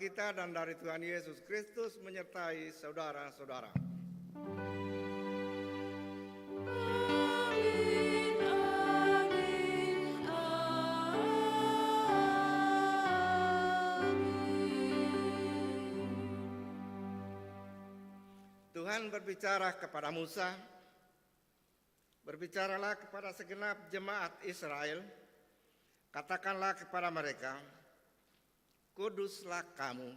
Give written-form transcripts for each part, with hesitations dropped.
kita dan dari Tuhan Yesus Kristus menyertai saudara-saudara. Amin, amin, amin. Tuhan berbicara kepada Musa, berbicaralah kepada segenap jemaat Israel, katakanlah kepada mereka, kuduslah kamu,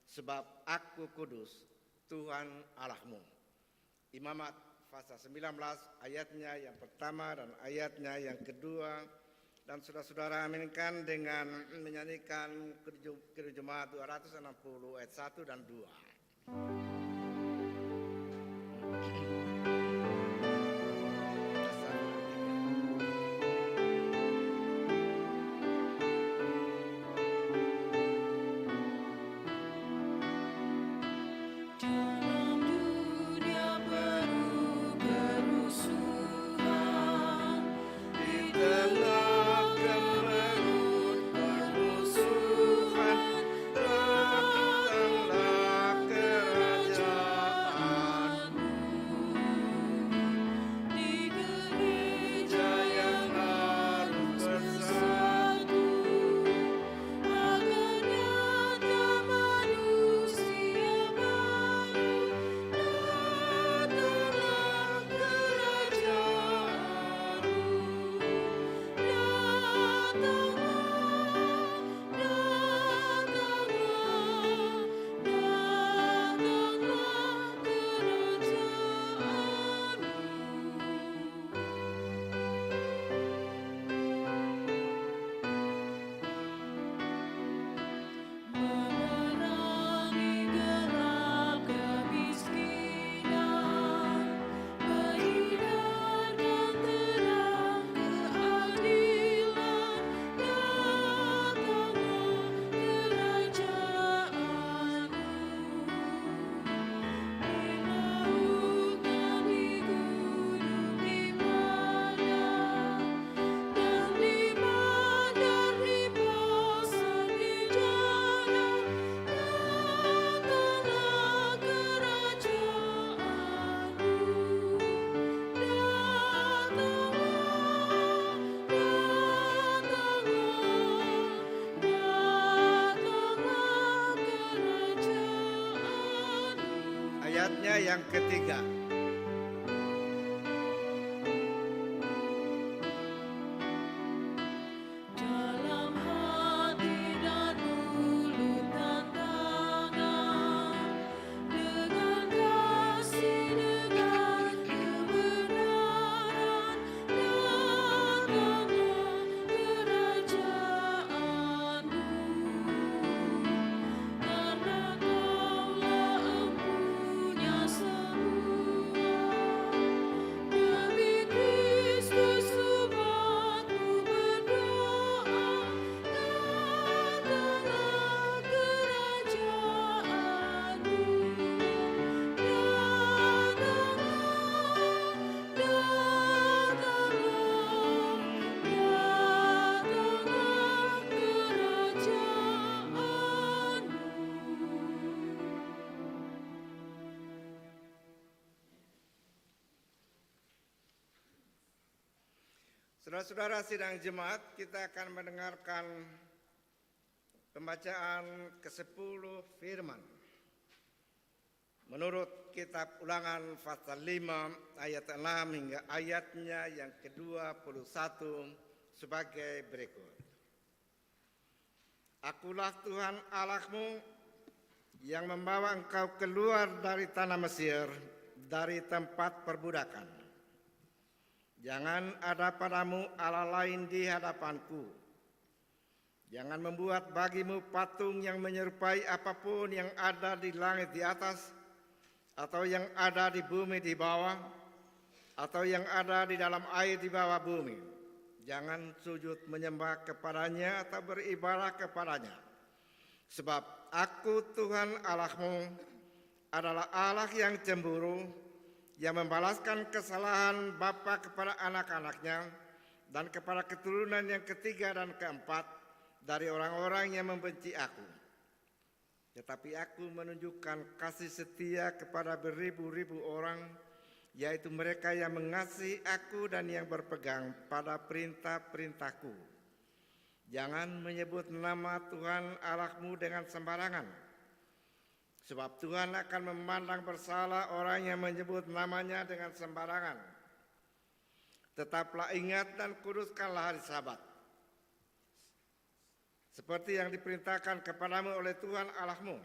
sebab aku kudus, Tuhan Allahmu. Imamat pasal 19 ayatnya yang pertama dan ayatnya yang kedua. Dan saudara-saudara aminkan dengan menyanyikan Kidung Jemaat 260 ayat 1 dan 2. Dalam dunia penuh kerusuhan, di tengah kemelut permusuhan, datanglah kerajaanmu. Di gereja yang harus bersatu, agar nyata manusia baru, datanglah kerajaanmu. Menerangi gelap kemiskinan, menyidarkan terang keadilan, datanglah kerajaanmu. Di laut dan di gunung, di padang dan di bandar, di pasar, di jalan, datanglah kerajaanmu. Datanglah kerajaanmu. Ayatnya yang ketiga. Dalam hati dan mulut dan tangan, dengan kasih, dengan kebenaran, datanglah kerajaanmu. Karena Kaulah empunya semua, demi Kristus umat-Mu berdoa, datanglah kerajaanmu. Datanglah Saudara-saudara sidang jemaat, kita akan mendengarkan pembacaan ke-10 firman. Menurut kitab Ulangan pasal 5 ayat 6 hingga ayatnya yang ke-21 sebagai berikut. Akulah Tuhan Allahmu yang membawa engkau keluar dari tanah Mesir, dari tempat perbudakan. Jangan ada padamu Allah lain di hadapanku. Jangan membuat bagimu patung yang menyerupai apapun yang ada di langit di atas, atau yang ada di bumi di bawah, atau yang ada di dalam air di bawah bumi. Jangan sujud menyembah kepadanya atau beribadah kepadanya. Sebab aku Tuhan Allahmu adalah Allah yang cemburu, yang membalaskan kesalahan bapa kepada anak-anaknya dan kepada keturunan yang ketiga dan keempat dari orang-orang yang membenci aku, Tetapi aku menunjukkan kasih setia kepada beribu-ribu orang, yaitu mereka yang mengasihi aku dan yang berpegang pada perintah-perintahku. Jangan menyebut nama Tuhan Allahmu dengan sembarangan, sebab Tuhan akan memandang bersalah orang yang menyebut namanya dengan sembarangan. Tetaplah ingat dan kuduskanlah hari Sabat, seperti yang diperintahkan kepadamu oleh Tuhan Allahmu.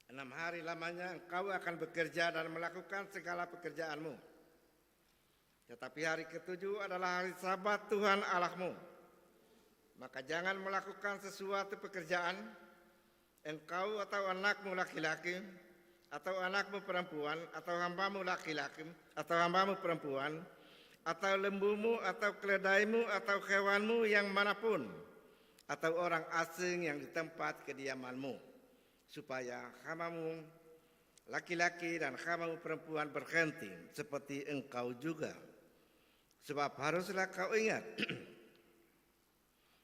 6 hari lamanya engkau akan bekerja dan melakukan segala pekerjaanmu. Tetapi hari ketujuh adalah hari Sabat Tuhan Allahmu. Maka jangan melakukan sesuatu pekerjaan, engkau atau anakmu laki-laki, atau anakmu perempuan, atau hambamu laki-laki, atau hambamu perempuan, atau lembumu, atau keledaimu, atau hewanmu yang manapun, atau orang asing yang di tempat kediamanmu, supaya hambamu laki-laki dan hambamu perempuan berhenti seperti engkau juga. Sebab haruslah kau ingat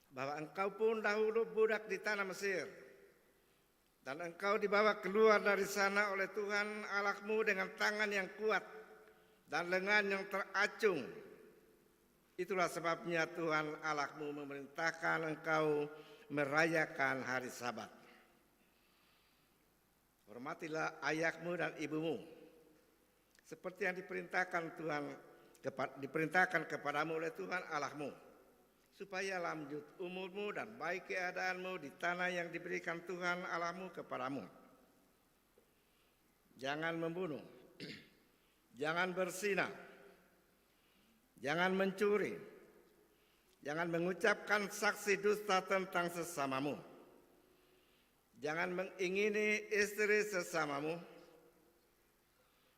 bahwa engkau pun dahulu budak di tanah Mesir, dan engkau dibawa keluar dari sana oleh Tuhan Allahmu dengan tangan yang kuat dan lengan yang teracung. Itulah sebabnya Tuhan Allahmu memerintahkan engkau merayakan hari Sabat. Hormatilah ayahmu dan ibumu, seperti yang diperintahkan kepadamu oleh Tuhan Allahmu, supaya lanjut umurmu dan baik keadaanmu di tanah yang diberikan Tuhan Allahmu kepadamu. Jangan membunuh, jangan berzina, jangan mencuri, jangan mengucapkan saksi dusta tentang sesamamu, jangan mengingini istri sesamamu,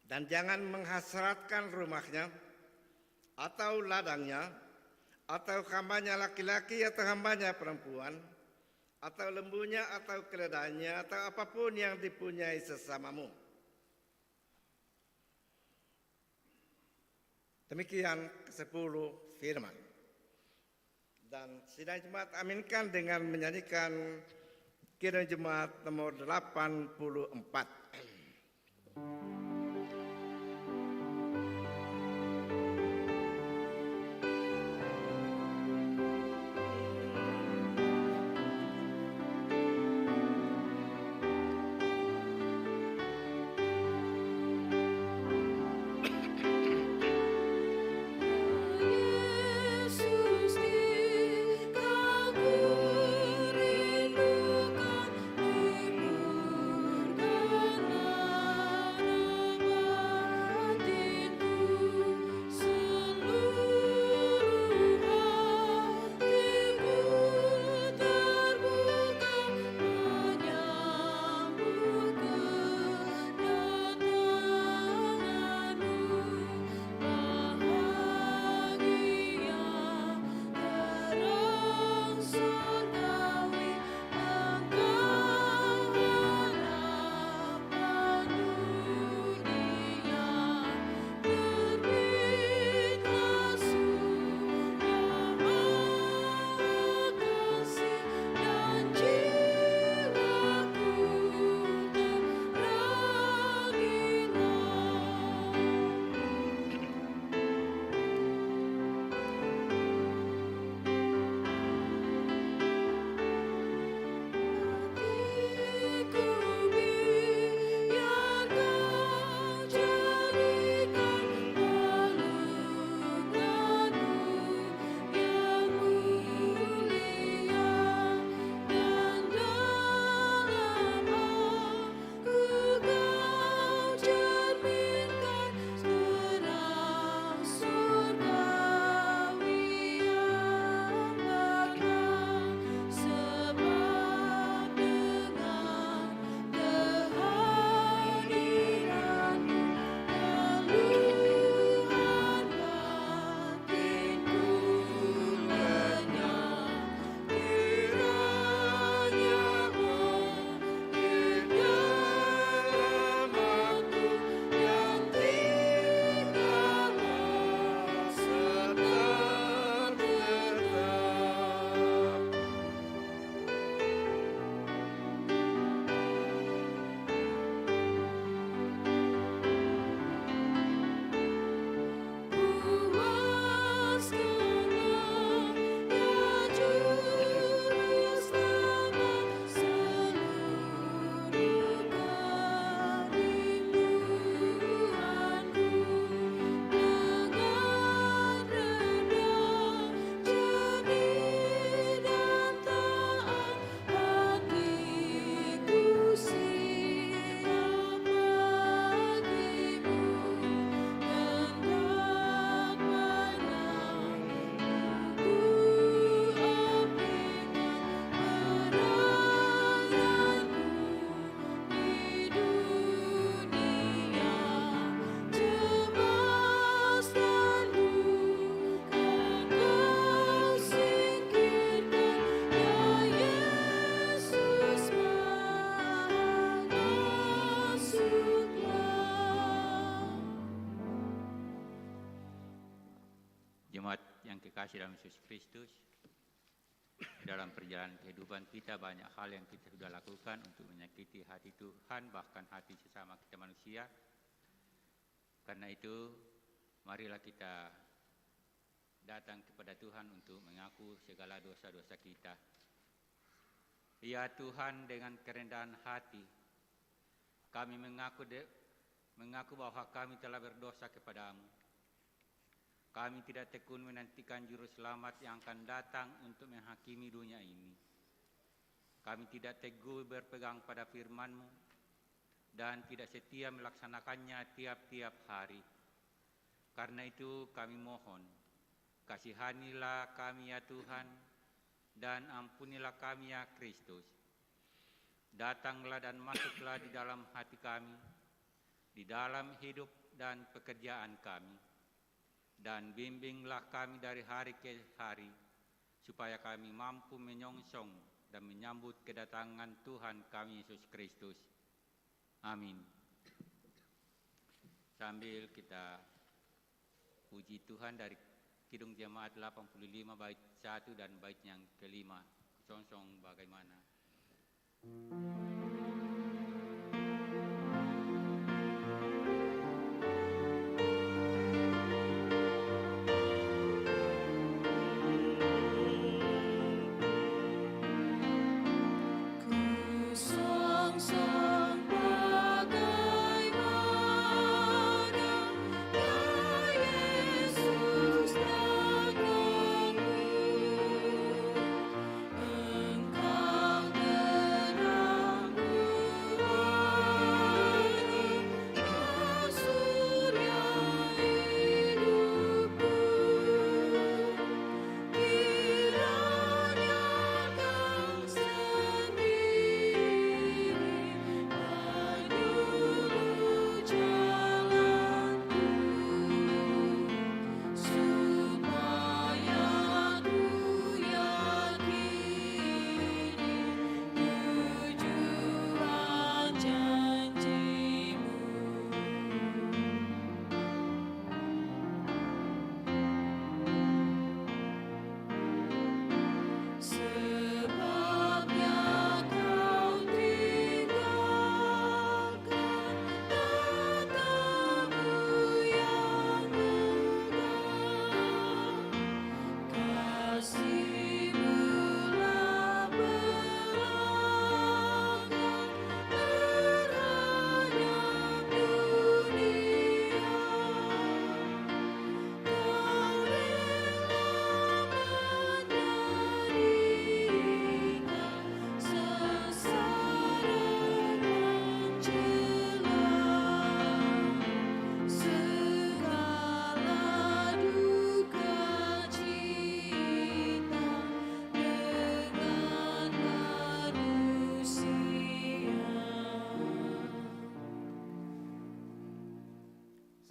dan jangan menghasratkan rumahnya atau ladangnya, atau hambanya laki-laki atau hambanya perempuan, atau lembunya atau keledainya, atau apapun yang dipunyai sesamamu. Demikian ke-10 firman. Dan sidang jemaat aminkan dengan menyanyikan Kiranya Jemaat nomor 84. Yesus Kau kurindukan, liburkanlah yang kekasih dalam Yesus Kristus, dalam perjalanan kehidupan kita banyak hal yang kita sudah lakukan untuk menyakiti hati Tuhan, bahkan hati sesama kita manusia. Karena itu, marilah kita datang kepada Tuhan untuk mengaku segala dosa-dosa kita. Ya Tuhan, dengan kerendahan hati, kami mengaku bahwa kami telah berdosa kepadamu. Kami tidak tekun menantikan juru selamat yang akan datang untuk menghakimi dunia ini. Kami tidak teguh berpegang pada firman-Mu dan tidak setia melaksanakannya tiap-tiap hari. Karena itu kami mohon, kasihanilah kami ya Tuhan, dan ampunilah kami ya Kristus. Datanglah dan masuklah di dalam hati kami, di dalam hidup dan pekerjaan kami. Dan bimbinglah kami dari hari ke hari, supaya kami mampu menyongsong dan menyambut kedatangan Tuhan kami Yesus Kristus. Amin. Sambil kita puji Tuhan dari Kidung Jemaat 85 bait 1 dan bait yang kelima. Songsong bagaimana?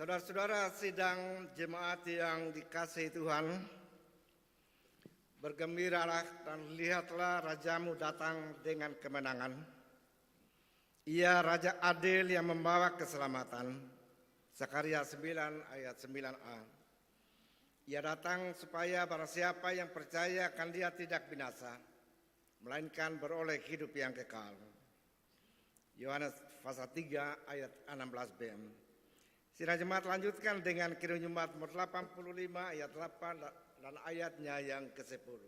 Saudara-saudara sidang jemaat yang dikasihi Tuhan, bergembiralah dan lihatlah Rajamu datang dengan kemenangan. Ia Raja adil yang membawa keselamatan. Zakaria 9 ayat 9a. Ia datang supaya barang siapa yang percaya akan Dia tidak binasa, melainkan beroleh hidup yang kekal. Yohanes pasal 3 ayat 16b. Sidang jemaat lanjutkan dengan Kidung Jemaat nomor 85 ayat 8 dan ayatnya yang ke-10.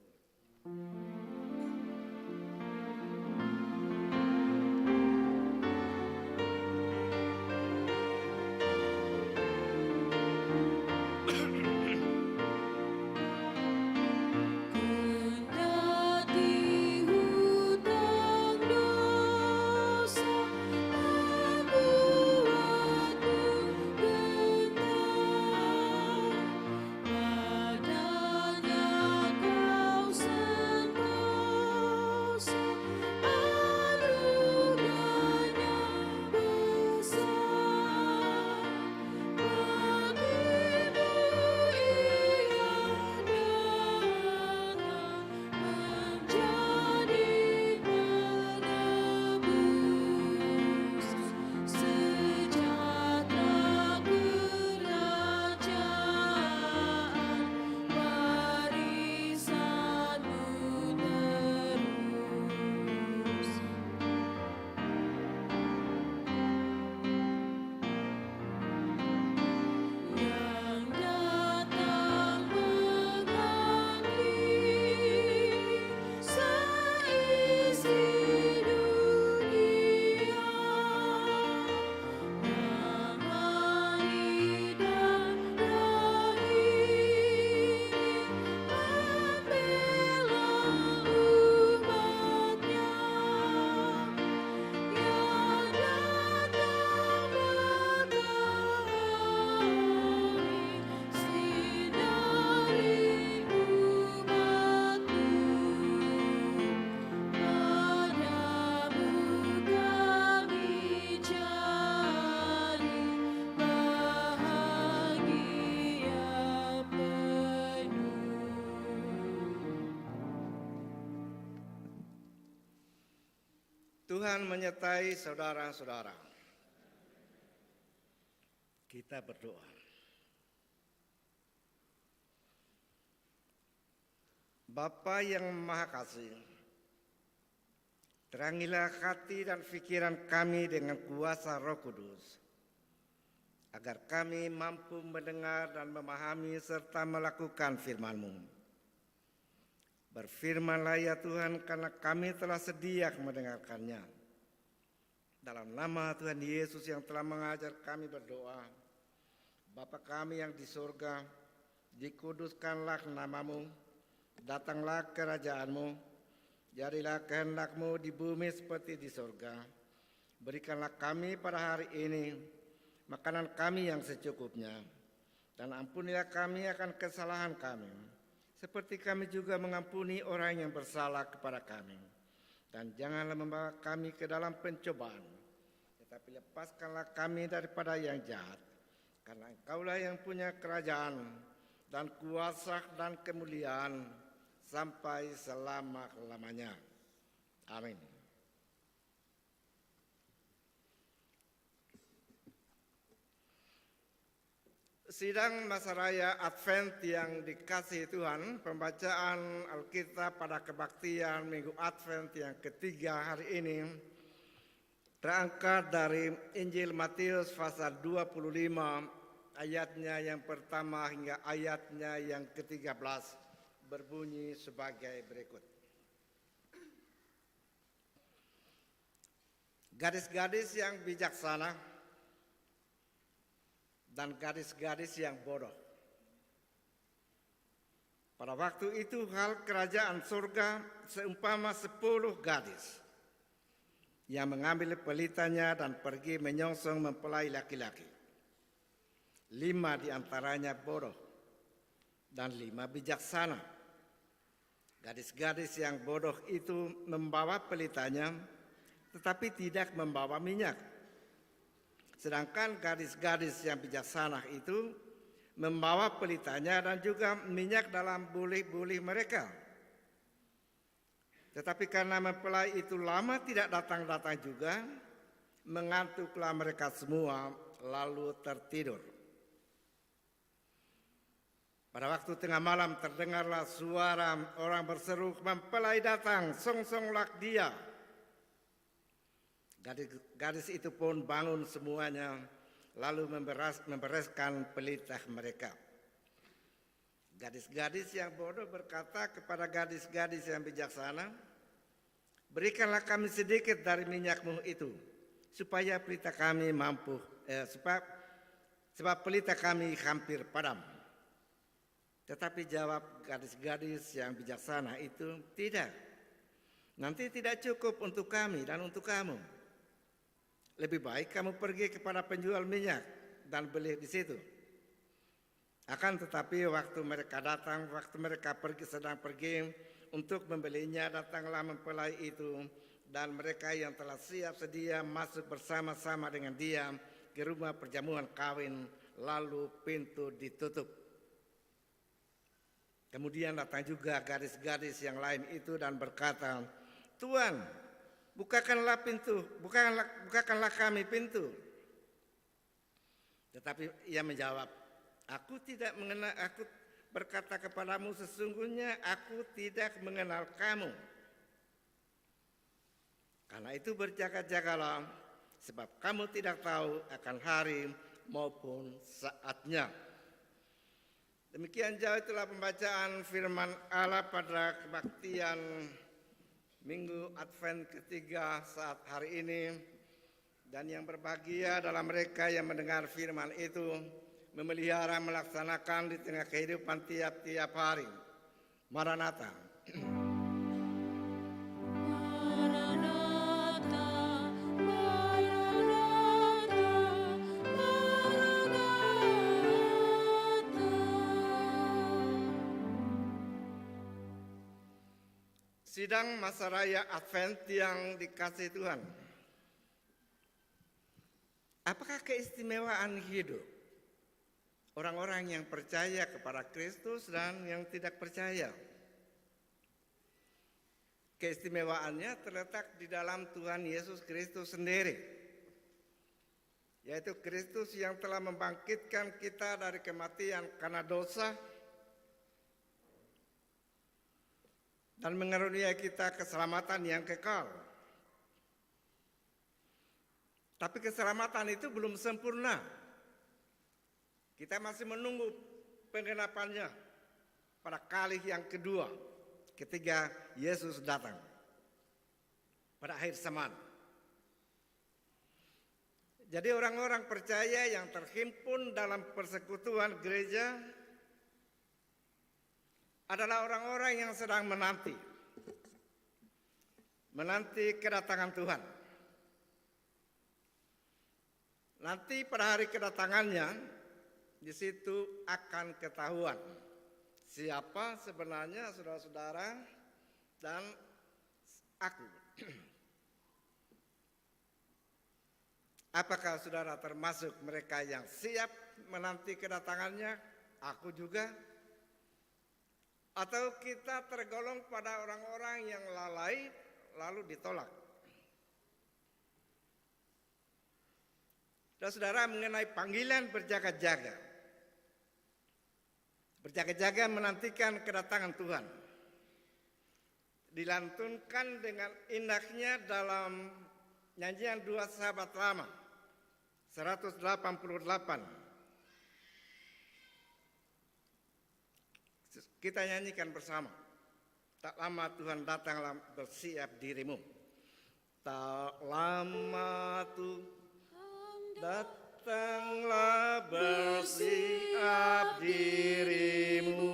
Padanya kau sendiri. Tuhan menyertai saudara-saudara. Kita berdoa. Bapa yang Maha Kasih, terangilah hati dan pikiran kami dengan kuasa Roh Kudus, agar kami mampu mendengar dan memahami serta melakukan firman-Mu. Berfirmanlah ya Tuhan, karena kami telah sedia mendengarkannya. Dalam nama Tuhan Yesus yang telah mengajar kami berdoa. Bapa kami yang di surga, dikuduskanlah nama-Mu, datanglah kerajaan-Mu, jadilah kehendak-Mu di bumi seperti di surga. Berikanlah kami pada hari ini makanan kami yang secukupnya, dan ampunilah kami akan kesalahan kami, seperti kami juga mengampuni orang yang bersalah kepada kami. Dan janganlah membawa kami ke dalam pencobaan, tetapi lepaskanlah kami daripada yang jahat. Karena Engkaulah yang punya kerajaan dan kuasa dan kemuliaan sampai selama-lamanya. Amin. Sidang masa raya Advent yang dikasihi Tuhan, pembacaan Alkitab pada kebaktian Minggu Advent yang ketiga hari ini terangkat dari Injil Matius pasal 25 ayatnya yang pertama hingga ayatnya yang ke-13 berbunyi sebagai berikut. Gadis-gadis yang bijaksana dan gadis-gadis yang bodoh. Pada waktu itu hal kerajaan surga seumpama 10 gadis yang mengambil pelitanya dan pergi menyongsong mempelai laki-laki. 5 diantaranya bodoh dan 5 bijaksana. Gadis-gadis yang bodoh itu membawa pelitanya tetapi tidak membawa minyak. Sedangkan gadis-gadis yang bijaksana itu membawa pelitanya dan juga minyak dalam buli-buli mereka. Tetapi karena mempelai itu lama tidak datang-datang juga, mengantuklah mereka semua lalu tertidur. Pada waktu tengah malam terdengarlah suara orang berseru, "Mempelai datang, songsonglah dia." Gadis itu pun bangun semuanya, lalu membereskan pelita mereka. Gadis-gadis yang bodoh berkata kepada gadis-gadis yang bijaksana, "Berikanlah kami sedikit dari minyakmu itu, supaya pelita kami sebab pelita kami hampir padam." Tetapi jawab gadis-gadis yang bijaksana itu, "Tidak, nanti tidak cukup untuk kami dan untuk kamu. Lebih baik kamu pergi kepada penjual minyak dan beli di situ." Akan tetapi waktu mereka sedang pergi untuk membelinya, datanglah mempelai itu, dan mereka yang telah siap sedia masuk bersama-sama dengan dia ke rumah perjamuan kawin, lalu pintu ditutup. Kemudian datang juga gadis-gadis yang lain itu dan berkata, "Tuan, bukakanlah pintu, bukakanlah kami pintu." Tetapi ia menjawab, "Aku berkata kepadamu, sesungguhnya aku tidak mengenal kamu. Karena itu berjaga-jagalah, sebab kamu tidak tahu akan hari maupun saatnya." Demikian jauh itulah pembacaan firman Allah pada kebaktian Minggu Advent ketiga saat hari ini. Dan yang berbahagia dalam mereka yang mendengar firman itu, memelihara melaksanakan di tengah kehidupan tiap-tiap hari. Maranatha. Maranatha, Maranatha, Maranatha. Sidang masa raya Advent yang dikasihi Tuhan. Apakah keistimewaan hidup orang-orang yang percaya kepada Kristus dan yang tidak percaya? keistimewaannya terletak di dalam Tuhan Yesus Kristus sendiri, yaitu Kristus yang telah membangkitkan kita dari kematian karena dosa dan mengaruniai kita keselamatan yang kekal. Tapi keselamatan itu belum sempurna. Kita masih menunggu penggenapannya pada kali yang kedua ketika Yesus datang pada akhir zaman. Jadi orang-orang percaya yang terhimpun dalam persekutuan gereja adalah orang-orang yang sedang menanti kedatangan Tuhan. Nanti pada hari kedatangannya, di situ akan ketahuan siapa sebenarnya saudara-saudara dan aku. Apakah saudara termasuk mereka yang siap menanti kedatangannya? Aku juga. Atau kita tergolong pada orang-orang yang lalai lalu ditolak? Saudara, mengenai panggilan berjaga-jaga. Berjaga-jaga menantikan kedatangan Tuhan. Dilantunkan dengan indahnya dalam nyanyian dua sahabat lama, 188. Kita nyanyikan bersama. Tak lama Tuhan datanglah, bersiap dirimu. Tak lama Tuhan datanglah, bersiap dirimu.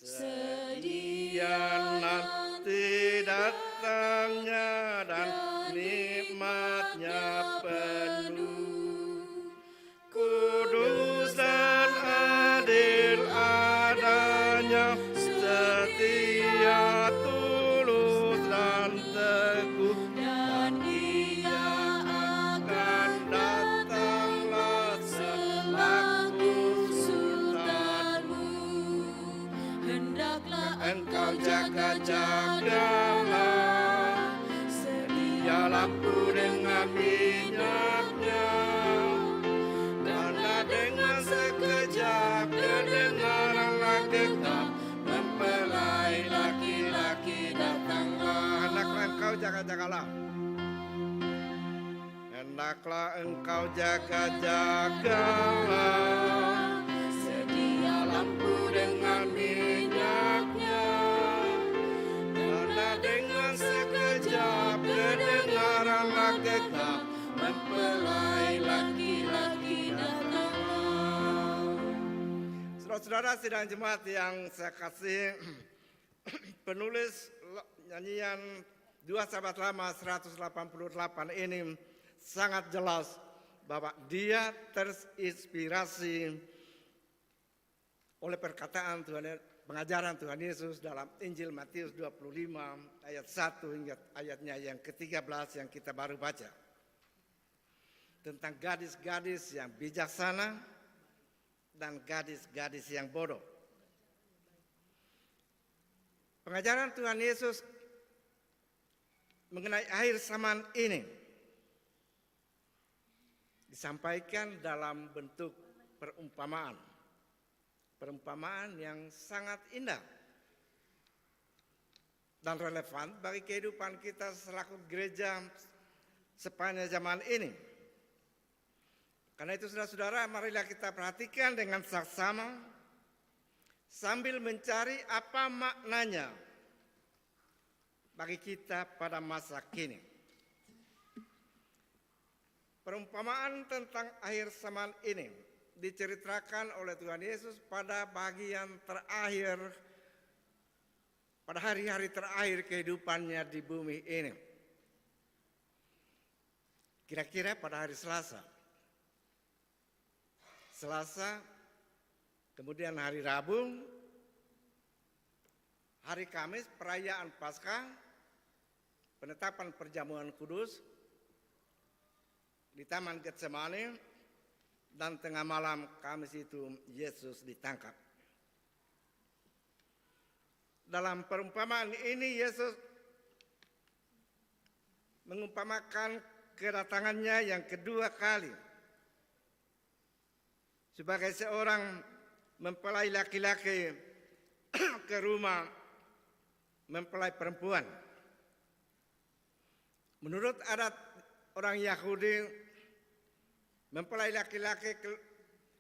Sedia nanti datangnya dan nikmatnya penuh. Kudus dan adil adanya, setia, tulus dan teguh, dan Ia akan datanglah selaku sultanmu. Hendaklah Engkau jaga-jagalah, sedia lampu dengan minyaknya, karena dengan sekejap kedengaranlah gegap, mempelai laki-laki datanglah. Hendaklah engkau jaga-jagalah. Hendaklah engkau jaga-jagalah, sedia lampu dengan minyaknya, karena dengan sekejap kedengaranlah gegap, mempelai laki-laki datanglah. Saudara-saudara sidang jemaat yang saya kasih, penulis nyanyian dua sahabat lama 188 ini sangat jelas bahwa dia terinspirasi oleh perkataan Tuhan, pengajaran Tuhan Yesus dalam Injil Matius 25 ayat 1 hingga ayatnya yang ke-13 yang kita baru baca. Tentang gadis-gadis yang bijaksana dan gadis-gadis yang bodoh. Pengajaran Tuhan Yesus mengenai akhir zaman ini disampaikan dalam bentuk perumpamaan. Perumpamaan yang sangat indah dan relevan bagi kehidupan kita selaku gereja sepanjang zaman ini. Karena itu saudara-saudara, marilah kita perhatikan dengan saksama sambil mencari apa maknanya bagi kita pada masa kini. Perumpamaan tentang akhir zaman ini diceritakan oleh Tuhan Yesus pada bagian terakhir, pada hari-hari terakhir kehidupannya di bumi ini. Kira-kira pada hari Selasa, kemudian hari Rabu, hari Kamis, perayaan Paskah, penetapan perjamuan kudus, di Taman Getsemani, dan tengah malam Kamis itu Yesus ditangkap. Dalam perumpamaan ini Yesus mengumpamakan kedatangannya yang kedua kali sebagai seorang mempelai laki-laki ke rumah mempelai perempuan. Menurut adat orang Yahudi, mempelai laki-laki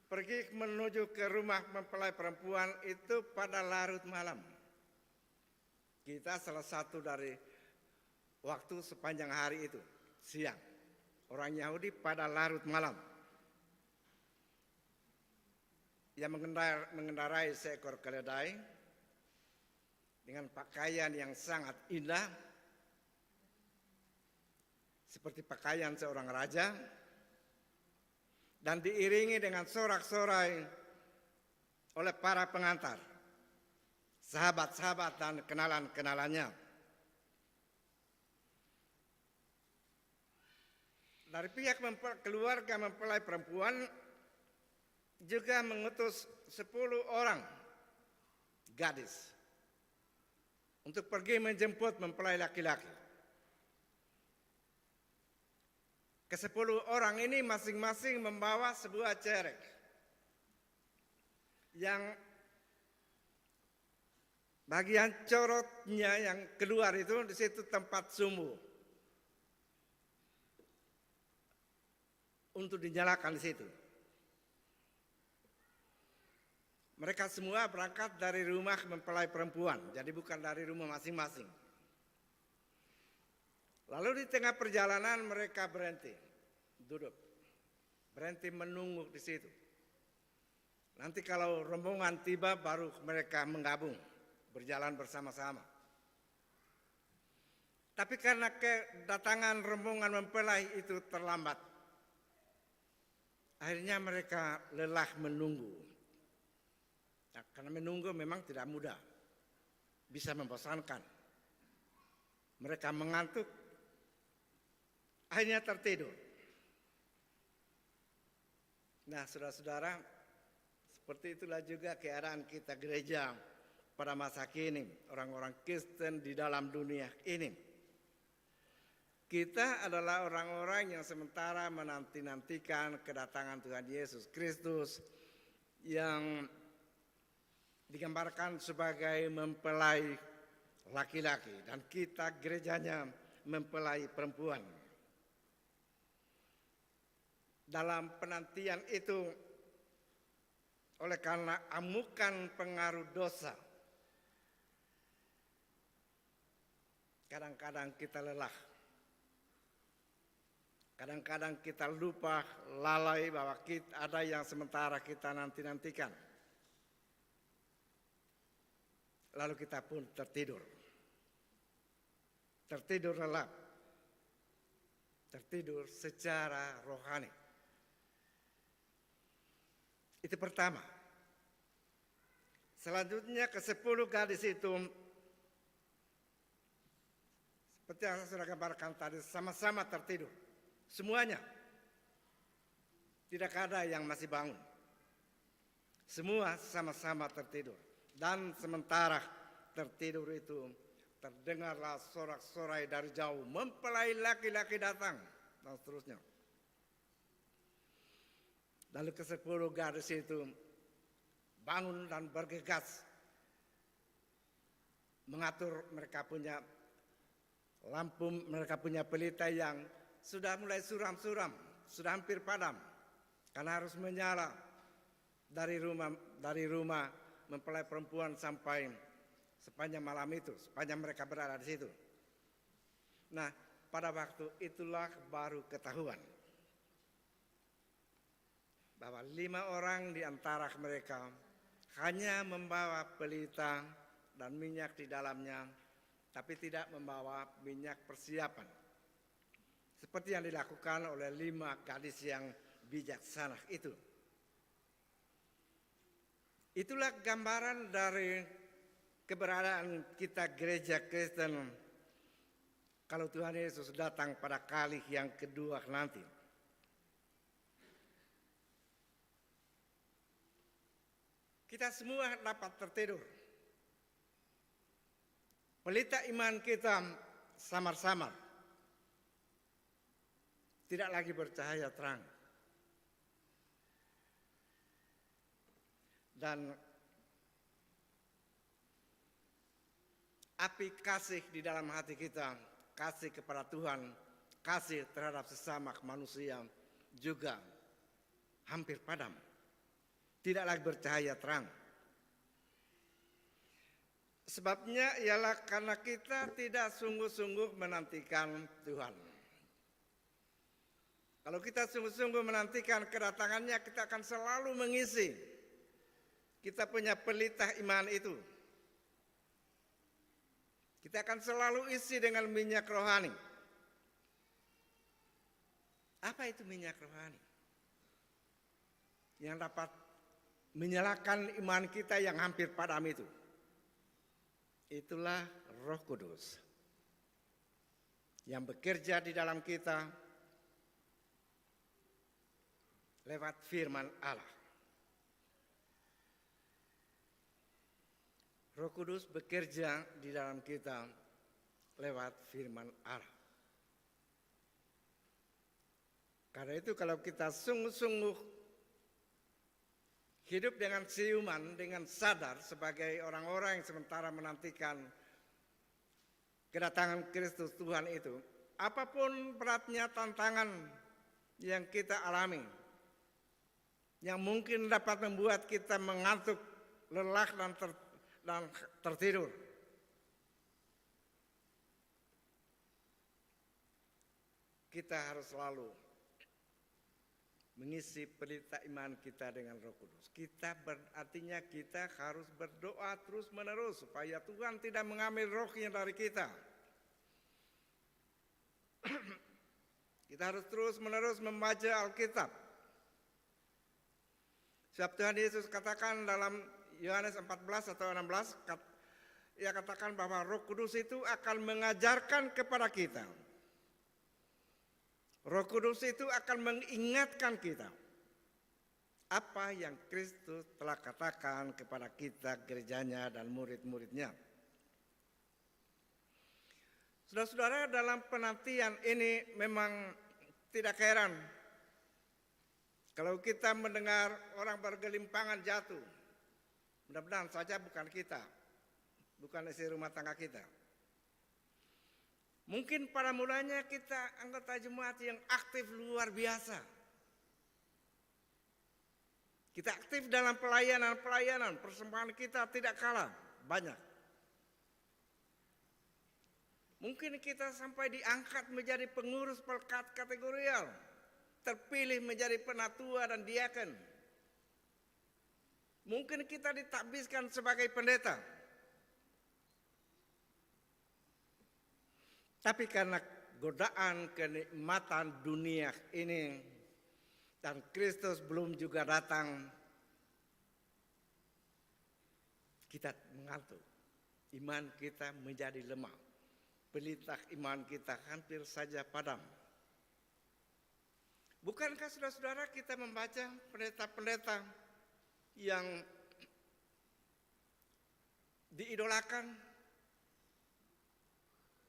pergi menuju ke rumah mempelai perempuan itu pada larut malam. Kita salah satu dari waktu sepanjang hari itu, siang. Orang Yahudi pada larut malam. Ia mengendarai seekor keledai dengan pakaian yang sangat indah, seperti pakaian seorang raja, dan diiringi dengan sorak-sorai oleh para pengantar, sahabat-sahabat dan kenalan-kenalannya. Dari pihak keluarga mempelai perempuan juga mengutus 10 orang gadis untuk pergi menjemput mempelai laki-laki. Ke-10 orang ini masing-masing membawa sebuah cerek yang bagian corotnya yang keluar itu di situ tempat sumbu untuk dinyalakan di situ. Mereka semua berangkat dari rumah mempelai perempuan, jadi bukan dari rumah masing-masing. Lalu di tengah perjalanan mereka berhenti, duduk, berhenti menunggu di situ. Nanti kalau rombongan tiba baru mereka menggabung, berjalan bersama-sama. Tapi karena kedatangan rombongan mempelai itu terlambat, akhirnya mereka lelah menunggu. Nah, karena menunggu memang tidak mudah, bisa membosankan. Mereka mengantuk, akhirnya tertidur. Nah, saudara-saudara, seperti itulah juga keadaan kita gereja pada masa kini, orang-orang Kristen di dalam dunia ini. Kita adalah orang-orang yang sementara menanti-nantikan kedatangan Tuhan Yesus Kristus yang digambarkan sebagai mempelai laki-laki dan kita gerejanya mempelai perempuan. Dalam penantian itu, oleh karena amukan pengaruh dosa, kadang-kadang kita lelah. Kadang-kadang kita lupa, lalai bahwa ada yang sementara kita nanti-nantikan. Lalu kita pun tertidur. Tertidur lelap. Tertidur secara rohani. Itu pertama. Selanjutnya ke-10 gadis itu, seperti yang saya sudah gambarkan tadi, sama-sama tertidur. Semuanya. Tidak ada yang masih bangun. Semua sama-sama tertidur. Dan sementara tertidur itu terdengarlah sorak-sorai dari jauh, mempelai laki-laki datang, dan seterusnya. Lalu ke-10 gadis itu bangun dan bergegas mengatur mereka punya lampu, mereka punya pelita yang sudah mulai suram-suram, sudah hampir padam, karena harus menyala dari rumah mempelai perempuan sampai sepanjang malam itu, sepanjang mereka berada di situ. Nah, pada waktu itulah baru ketahuan bahwa 5 orang di antara mereka hanya membawa pelita dan minyak di dalamnya, tapi tidak membawa minyak persiapan. Seperti yang dilakukan oleh 5 gadis yang bijaksana itu. Itulah gambaran dari keberadaan kita gereja Kristen kalau Tuhan Yesus datang pada kali yang kedua nanti. Kita semua dapat tertidur. Pelita iman kita samar-samar, tidak lagi bercahaya terang. Dan api kasih di dalam hati kita, kasih kepada Tuhan, kasih terhadap sesama manusia juga hampir padam. Tidak lagi bercahaya terang. Sebabnya ialah karena kita tidak sungguh-sungguh menantikan Tuhan. Kalau kita sungguh-sungguh menantikan kedatangannya, kita akan selalu mengisi. Kita punya pelita iman itu. Kita akan selalu isi dengan minyak rohani. Apa itu minyak rohani? Yang dapat menyalakan iman kita yang hampir padam itu. Itulah Roh Kudus yang bekerja di dalam kita lewat firman Allah. Roh Kudus bekerja di dalam kita lewat firman Allah. Karena itu kalau kita sungguh-sungguh hidup dengan siuman, dengan sadar sebagai orang-orang yang sementara menantikan kedatangan Kristus Tuhan itu, apapun beratnya tantangan yang kita alami, yang mungkin dapat membuat kita mengantuk, lelah dan tertidur, kita harus selalu mengisi pelita iman kita dengan Roh Kudus. Artinya kita harus berdoa terus-menerus supaya Tuhan tidak mengambil rohnya dari kita. Kita harus terus-menerus membaca Alkitab. Sebab Tuhan Yesus katakan dalam Yohanes 14 atau 16, ia katakan bahwa Roh Kudus itu akan mengajarkan kepada kita. Roh Kudus itu akan mengingatkan kita apa yang Kristus telah katakan kepada kita, gerejanya dan murid-muridnya. Saudara-saudara, dalam penantian ini memang tidak heran kalau kita mendengar orang bergelimpangan jatuh. Mudah-mudahan saja bukan kita, bukan isi rumah tangga kita. Mungkin pada mulanya kita anggota jemaat yang aktif luar biasa. Kita aktif dalam pelayanan, persembahan kita tidak kalah banyak. Mungkin kita sampai diangkat menjadi pengurus pelkat kategorial, terpilih menjadi penatua dan diaken. Mungkin kita ditakbiskan sebagai pendeta. Tapi karena godaan kenikmatan dunia ini dan Kristus belum juga datang, kita mengantuk. Iman kita menjadi lemah. Pelita iman kita hampir saja padam. Bukankah saudara-saudara kita membaca pendeta-pendeta yang diidolakan,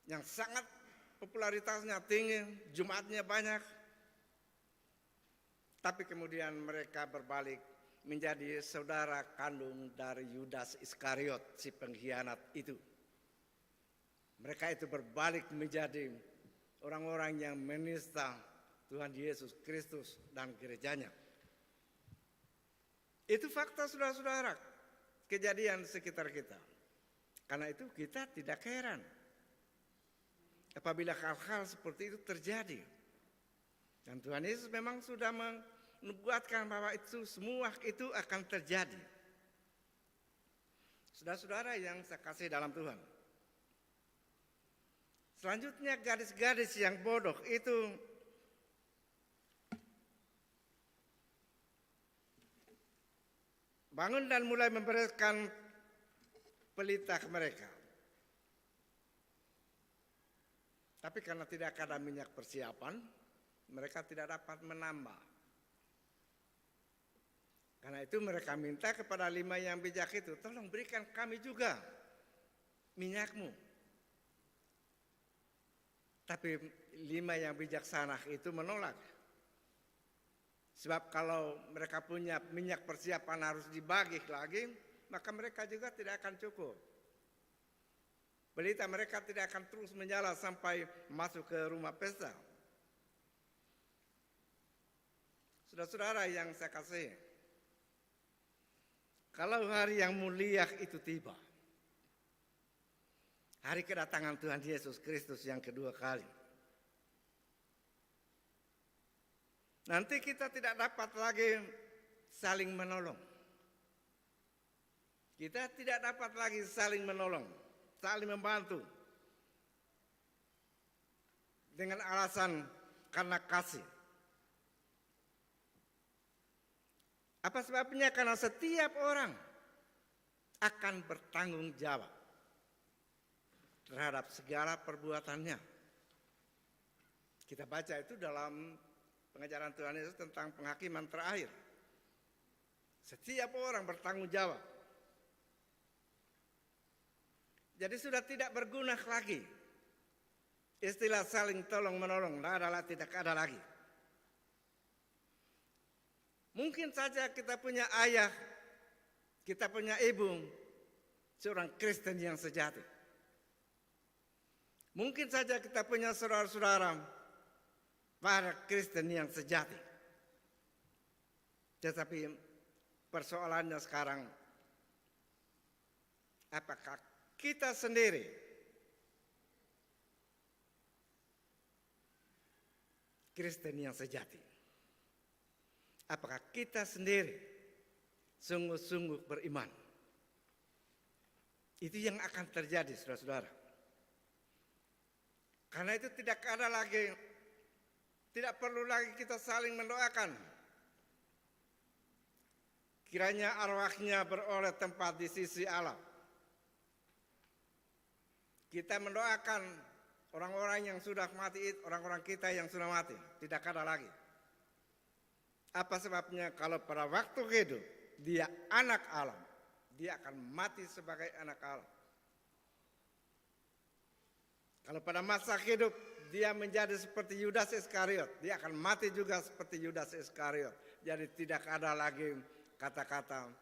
yang sangat popularitasnya tinggi, jemaatnya banyak, tapi kemudian mereka berbalik menjadi saudara kandung dari Yudas Iskariot, si pengkhianat itu. Mereka itu berbalik menjadi orang-orang yang menista Tuhan Yesus Kristus dan gerejanya. Itu fakta saudara-saudara, kejadian sekitar kita. Karena itu kita tidak heran apabila hal-hal seperti itu terjadi. Dan Tuhan Yesus memang sudah menubuatkan bahwa itu semua itu akan terjadi. Saudara-saudara yang saya kasih dalam Tuhan. Selanjutnya gadis-gadis yang bodoh itu bangun dan mulai membereskan pelita mereka. Tapi karena tidak ada minyak persiapan, mereka tidak dapat menambah. Karena itu mereka minta kepada 5 yang bijak itu, tolong berikan kami juga minyakmu. Tapi 5 yang bijaksana itu menolak. Sebab kalau mereka punya minyak persiapan harus dibagi lagi, maka mereka juga tidak akan cukup. Pelita mereka tidak akan terus menyala sampai masuk ke rumah pesta. Saudara-saudara yang saya kasih, kalau hari yang mulia itu tiba, hari kedatangan Tuhan Yesus Kristus yang kedua kali, nanti kita tidak dapat lagi saling menolong. Kita tidak dapat lagi saling menolong, saling membantu. Dengan alasan karena kasih. Apa sebabnya? Karena setiap orang akan bertanggung jawab terhadap segala perbuatannya. Kita baca itu dalam pengajaran Tuhan Yesus tentang penghakiman terakhir. Setiap orang bertanggung jawab. Jadi sudah tidak berguna lagi istilah saling tolong menolong, tidak ada lagi. Mungkin saja kita punya ayah, kita punya ibu, seorang Kristen yang sejati. Mungkin saja kita punya saudara-saudara, para Kristen yang sejati. Tetapi persoalannya sekarang, apakah kita sendiri Kristen yang sejati? Apakah kita sendiri sungguh-sungguh beriman? Itu yang akan terjadi, saudara-saudara. Karena itu tidak perlu lagi kita saling mendoakan. Kiranya arwahnya beroleh tempat di sisi Allah. Kita mendoakan orang-orang yang sudah mati, orang-orang kita yang sudah mati. Tidak ada lagi. Apa sebabnya? Kalau pada waktu hidup dia anak Allah, dia akan mati sebagai anak Allah. Kalau pada masa hidup dia menjadi seperti Yudas Iskariot, dia akan mati juga seperti Yudas Iskariot. Jadi tidak ada lagi kata-kata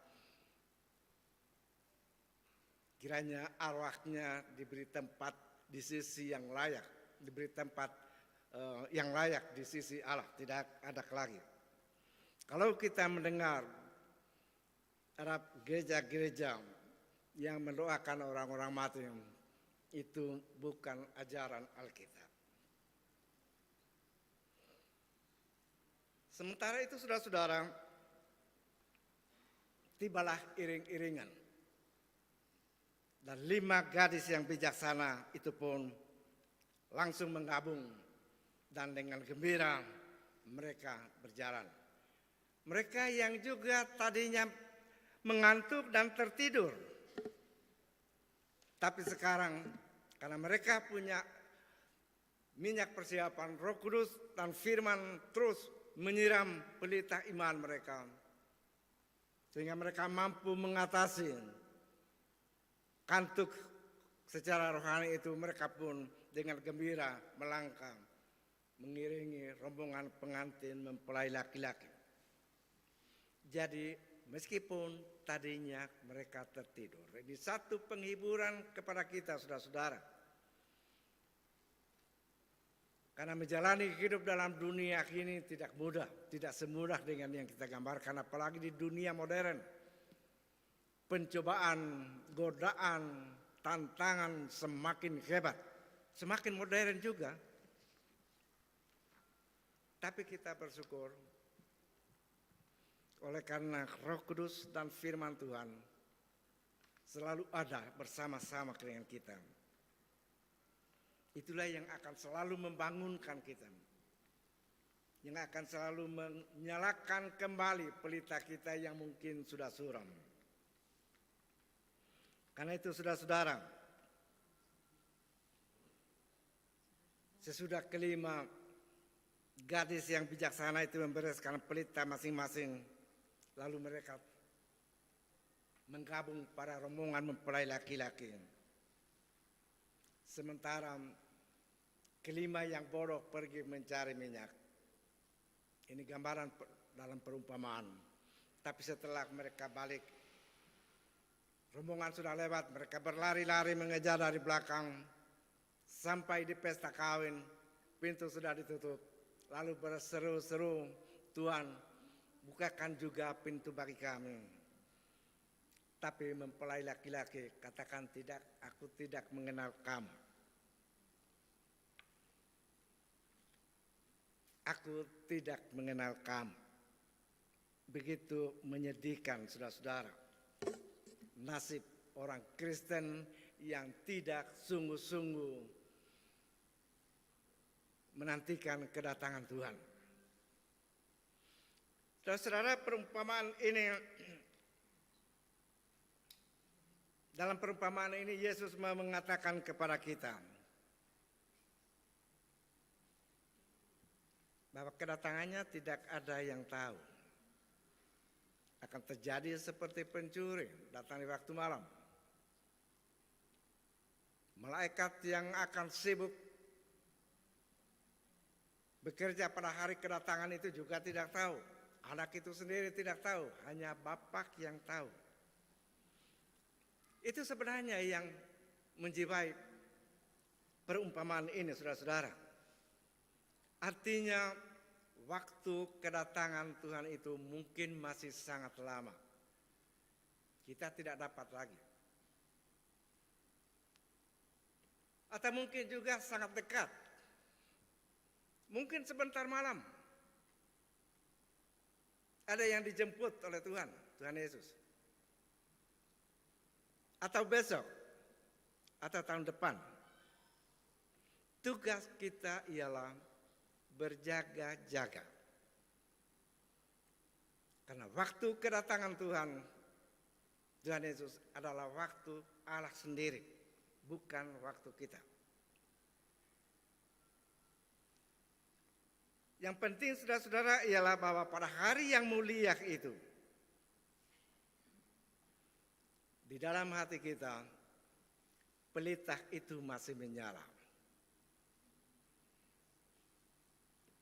kiranya arwahnya diberi tempat di sisi yang layak, diberi tempat yang layak di sisi Allah, tidak ada lagi. Kalau kita mendengar ada gereja-gereja yang mendoakan orang-orang mati, itu bukan ajaran Alkitab. Sementara itu saudara-saudara, tibalah iring-iringan. Dan 5 gadis yang bijaksana itu pun langsung menggabung dan dengan gembira mereka berjalan. Mereka yang juga tadinya mengantuk dan tertidur. Tapi sekarang karena mereka punya minyak persiapan Roh Kudus dan firman terus menyiram pelita iman mereka. Sehingga mereka mampu mengatasi kantuk secara rohani itu, mereka pun dengan gembira melangkah mengiringi rombongan pengantin mempelai laki-laki. Jadi meskipun tadinya mereka tertidur, ini satu penghiburan kepada kita saudara-saudara. Karena menjalani hidup dalam dunia ini tidak mudah, tidak semudah dengan yang kita gambarkan, apalagi di dunia modern. Pencobaan, godaan, tantangan semakin hebat, semakin modern juga. Tapi kita bersyukur oleh karena Roh Kudus dan firman Tuhan selalu ada bersama-sama dengan kita. Itulah yang akan selalu membangunkan kita, yang akan selalu menyalakan kembali pelita kita yang mungkin sudah suram. Karena itu saudara-saudara, sesudah kelima gadis yang bijaksana itu membereskan pelita masing-masing, lalu mereka menggabung pada rombongan mempelai laki-laki. Sementara kelima yang bodoh pergi mencari minyak. Ini gambaran dalam perumpamaan. Tapi setelah mereka balik, rombongan sudah lewat, mereka berlari-lari mengejar dari belakang. Sampai di pesta kawin, pintu sudah ditutup. Lalu berseru-seru, Tuhan, bukakan juga pintu bagi kami. Tapi mempelai laki-laki katakan, tidak, aku tidak mengenal kamu. Aku tidak mengenal kamu. Begitu menyedihkan, saudara-saudara, nasib orang Kristen yang tidak sungguh-sungguh menantikan kedatangan Tuhan. Saudara-saudara, perumpamaan ini, dalam perumpamaan ini Yesus mau mengatakan kepada kita bahwa kedatangannya tidak ada yang tahu. Akan terjadi seperti pencuri datang di waktu malam. Malaikat yang akan sibuk bekerja pada hari kedatangan itu juga tidak tahu. Anak itu sendiri tidak tahu, hanya Bapa yang tahu. Itu sebenarnya yang menjiwai perumpamaan ini, saudara-saudara. Artinya waktu kedatangan Tuhan itu mungkin masih sangat lama. Kita tidak dapat lagi. Atau mungkin juga sangat dekat. Mungkin sebentar malam. Ada yang dijemput oleh Tuhan Yesus. Atau besok, atau tahun depan. Tugas kita ialah berjaga-jaga. Karena waktu kedatangan Tuhan Yesus adalah waktu Allah sendiri, bukan waktu kita. Yang penting, saudara-saudara, ialah bahwa pada hari yang mulia itu, di dalam hati kita, pelita itu masih menyala.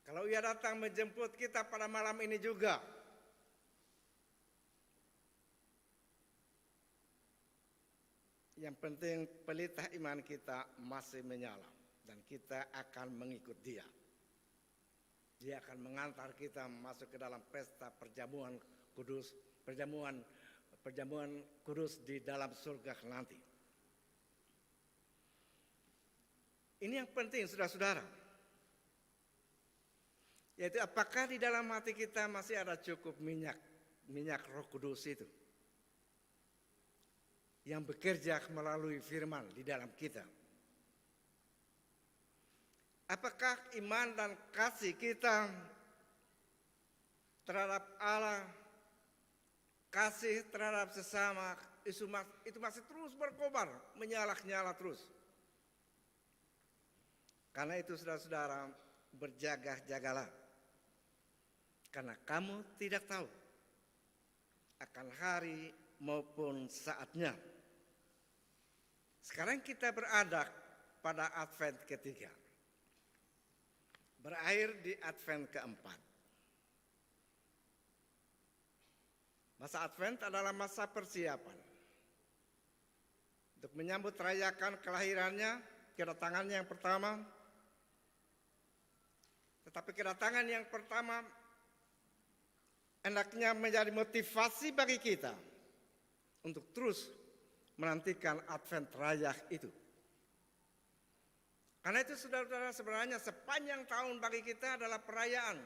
Kalau ia datang menjemput kita pada malam ini juga, yang penting pelita iman kita masih menyala dan kita akan mengikut dia. Dia akan mengantar kita masuk ke dalam pesta perjamuan kudus, perjamuan kudus di dalam surga nanti. Ini yang penting, saudara-saudara. Yaitu apakah di dalam hati kita masih ada cukup minyak Roh Kudus itu yang bekerja melalui firman di dalam kita. Apakah iman dan kasih kita terhadap Allah, kasih terhadap sesama itu masih terus berkobar, menyala-nyala terus. Karena itu, saudara-saudara, berjaga-jagalah. Karena kamu tidak tahu akan hari maupun saatnya. Sekarang kita berada pada Advent ketiga. Berakhir di Advent keempat. Masa Advent adalah masa persiapan untuk menyambut rayakan kelahirannya, kedatangannya yang pertama. Tetapi kedatangan yang pertama hendaknya menjadi motivasi bagi kita untuk terus menantikan Advent raya itu. Karena itu, saudara-saudara, sebenarnya sepanjang tahun bagi kita adalah perayaan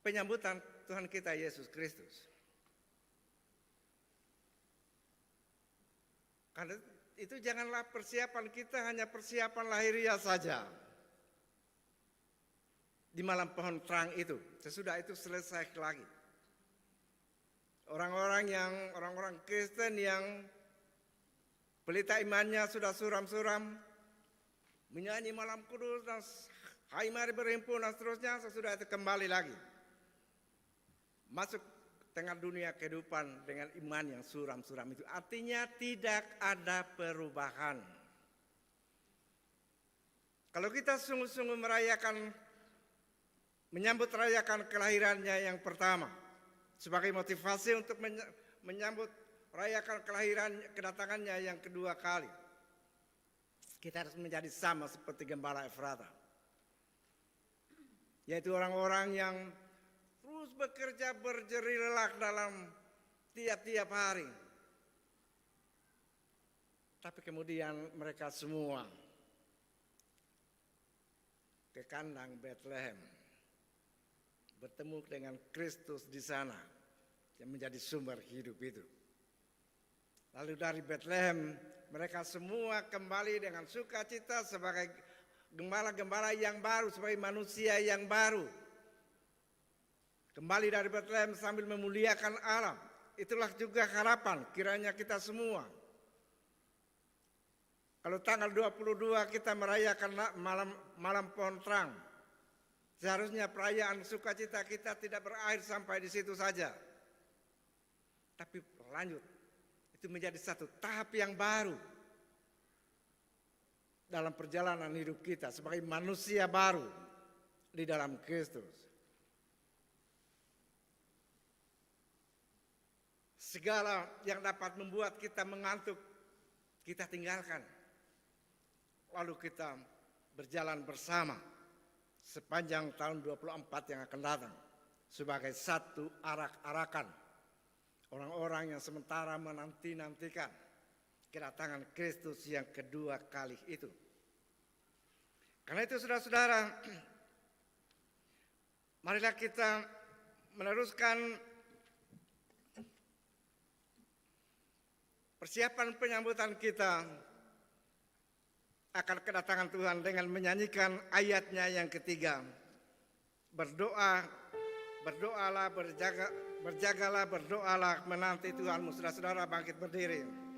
penyambutan Tuhan kita Yesus Kristus. Karena itu janganlah persiapan kita hanya persiapan lahiriah saja. Di malam pohon terang itu, sesudah itu selesai lagi. Orang-orang Kristen yang pelita imannya sudah suram-suram, menyanyi malam kudus dan hai mari berhimpun dan seterusnya, sesudah itu kembali lagi masuk tengah dunia kehidupan dengan iman yang suram-suram itu. Artinya tidak ada perubahan. Kalau kita sungguh-sungguh menyambut rayakan kelahirannya yang pertama, sebagai motivasi untuk menyambut rayakan kedatangannya yang kedua kali, kita harus menjadi sama seperti Gembala Efrata, yaitu orang-orang yang terus bekerja berjerih lelah dalam tiap-tiap hari. Tapi kemudian mereka semua ke kandang Bethlehem, bertemu dengan Kristus di sana yang menjadi sumber hidup itu. Lalu dari Bethlehem mereka semua kembali dengan sukacita sebagai gembala-gembala yang baru, sebagai manusia yang baru. Kembali dari Bethlehem sambil memuliakan Allah. Itulah juga harapan kiranya kita semua. Kalau tanggal 22 kita merayakan malam pohon terang, seharusnya perayaan sukacita kita tidak berakhir sampai di situ saja. Tapi berlanjut, itu menjadi satu tahap yang baru dalam perjalanan hidup kita sebagai manusia baru di dalam Kristus. Segala yang dapat membuat kita mengantuk, kita tinggalkan. Lalu kita berjalan bersama sepanjang tahun 24 yang akan datang sebagai satu arak-arakan orang-orang yang sementara menanti-nantikan kedatangan Kristus yang kedua kali itu. Karena itu saudara-saudara, marilah kita meneruskan persiapan penyambutan kita akan kedatangan Tuhan dengan menyanyikan ayatnya yang ketiga. Berdoalah, berjagalah, berdoalah menanti Tuhanmu. Saudara-saudara bangkit berdiri.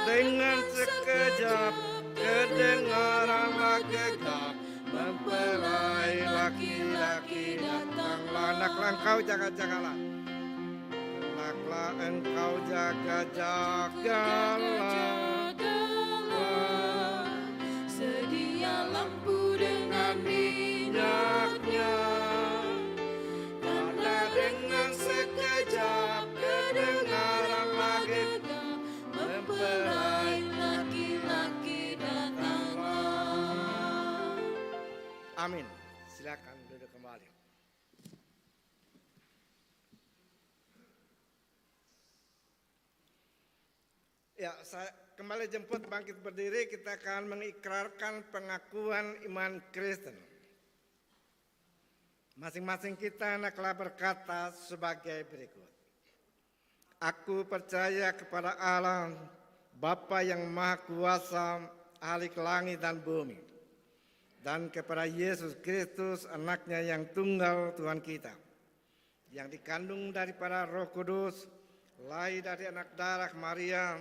Dengan sekejap kedengaranlah gegap, mempelai laki-laki datanglah. Hendaklah engkau jaga-jagalah, hendaklah engkau jaga-jagalah. Sedia lampu dengan minyaknya, Karena dengan sekejap kedengaranlah gegap, mempelai laki-laki datanglah. Amin. Silakan duduk kembali. Ya, saya kembali jemput bangkit berdiri, kita akan mengikrarkan pengakuan iman Kristen. Masing-masing kita hendaklah berkata sebagai berikut. Aku percaya kepada Allah, Bapa yang Maha Kuasa, Khalik langit dan bumi, dan kepada Yesus Kristus, anaknya yang tunggal Tuhan kita, yang dikandung daripada Roh Kudus, lahir dari anak darah Maria,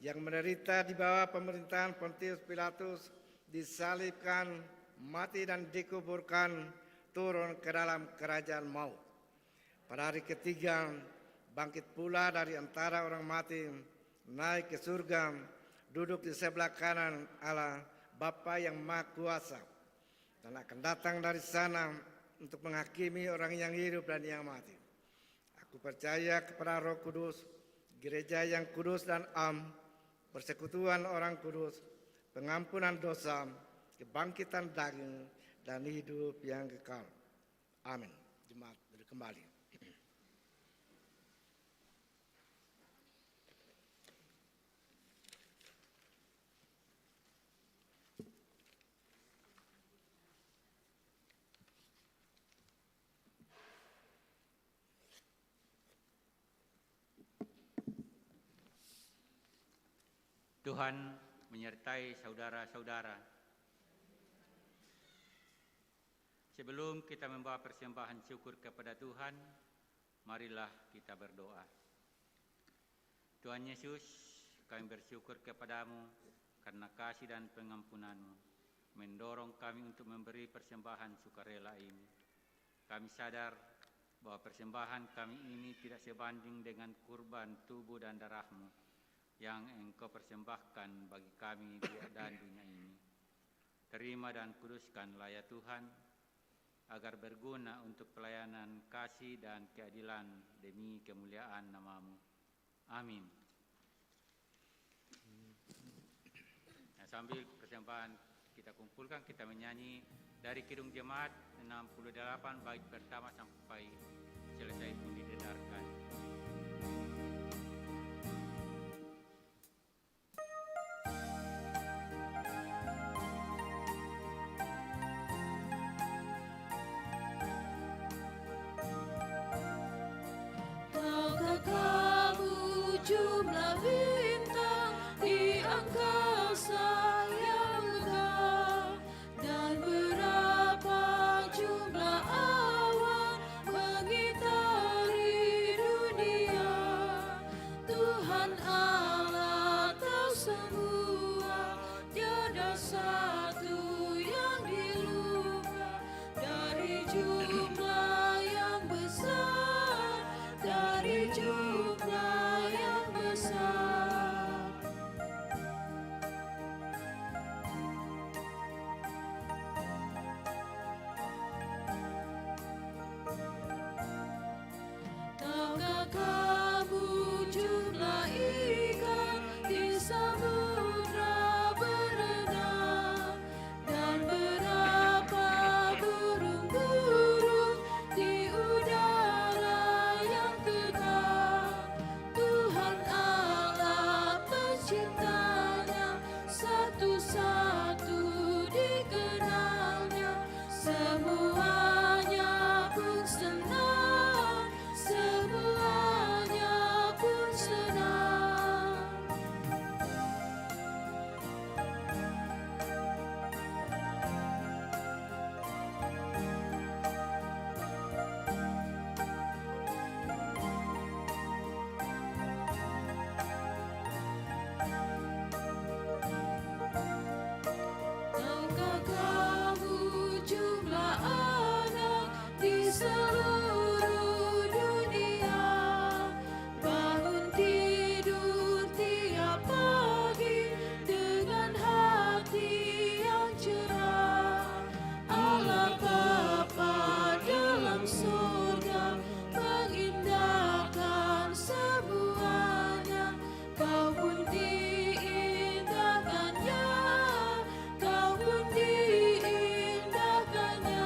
yang menderita di bawah pemerintahan Pontius Pilatus, disalibkan, mati dan dikuburkan, turun ke dalam kerajaan maut. Pada hari ketiga, bangkit pula dari antara orang mati, naik ke surga, duduk di sebelah kanan Allah, Bapa yang Maha Kuasa, dan akan datang dari sana untuk menghakimi orang yang hidup dan yang mati. Aku percaya kepada Roh Kudus, gereja yang kudus dan am, persekutuan orang kudus, pengampunan dosa, kebangkitan daging, dan hidup yang kekal. Amin. Jemaat kembali. Tuhan menyertai saudara-saudara. Sebelum kita membawa persembahan syukur kepada Tuhan, marilah kita berdoa. Tuhan Yesus, kami bersyukur kepadamu karena kasih dan pengampunan-Mu mendorong kami untuk memberi persembahan sukarela ini. Kami sadar bahwa persembahan kami ini tidak sebanding dengan kurban tubuh dan darah-Mu yang Engkau persembahkan bagi kami dan dunia ini. Terima dan kuduskanlah ya Tuhan, agar berguna untuk pelayanan kasih dan keadilan demi kemuliaan nama-Mu. Amin. Nah, sambil persembahan kita kumpulkan, kita menyanyi dari Kidung Jemaat 68 bait pertama sampai selesai pun didengarkan. Tahukah kamu jumlah bintang di angkasa yang megah, dan berapa jumlah awan mengitari dunia? Tuhan Allah tahu semua, tiada satu yang dilupa dari jumlah yang besar, dari jumlah yang besar. Tahukah kamu jumlah ikan di samudra berenang, dan berapa burung-burung di udara yang tegak? Tuhan Allah penciptanya, satu-satu dikenalnya, semuanya pun senang, semuanya pun senang. Tahukah kamu jumlah anak di seluruh dunia? Bangun tidur tiap pagi dengan hati yang cerah. Allah Bapa dalam surga mengindahkan semuanya. Kau pun diindahkannya, kau pun diindahkannya.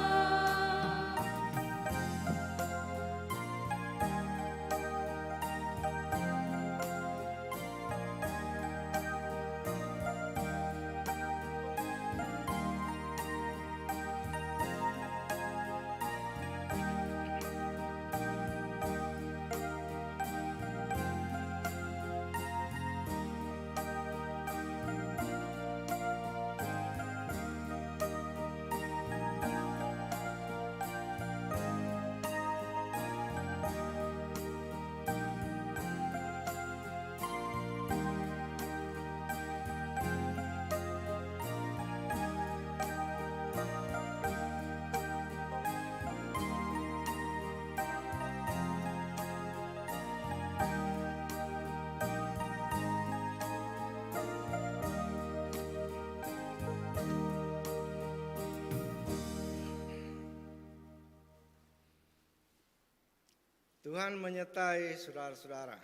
Tuhan menyertai saudara-saudara.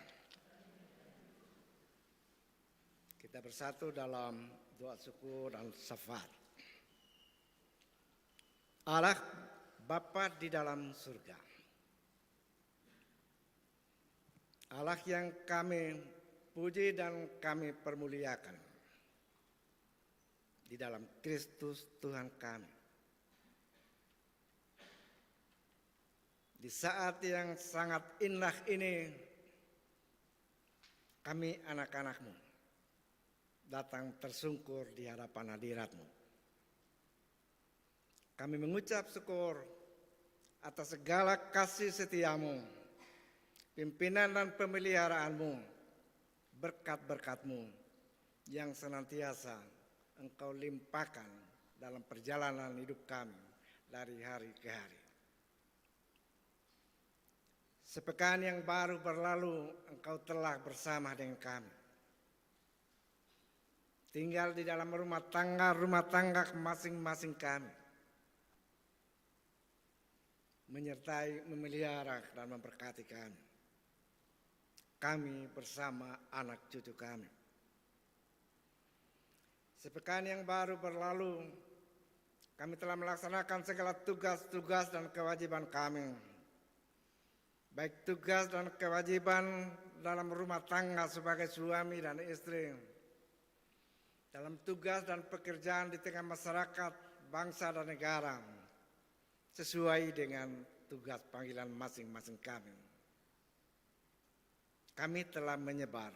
Kita bersatu dalam doa syukur dan syafaat. Allah Bapa di dalam surga, Allah yang kami puji dan kami permuliakan di dalam Kristus Tuhan kami. Di saat yang sangat indah ini, kami anak-anak-Mu datang tersungkur di hadapan hadirat-Mu. Kami mengucap syukur atas segala kasih setia-Mu, pimpinan dan pemeliharaanmu, berkat-berkat-Mu yang senantiasa Engkau limpahkan dalam perjalanan hidup kami dari hari ke hari. Sepekan yang baru berlalu, Engkau telah bersama dengan kami. Tinggal di dalam rumah tangga masing-masing kami. Menyertai, memelihara, dan memberkati kami. Kami bersama anak cucu kami. Sepekan yang baru berlalu, kami telah melaksanakan segala tugas-tugas dan kewajiban kami. Baik tugas dan kewajiban dalam rumah tangga sebagai suami dan istri, dalam tugas dan pekerjaan di tengah masyarakat, bangsa dan negara, sesuai dengan tugas panggilan masing-masing kami. Kami telah menyebar,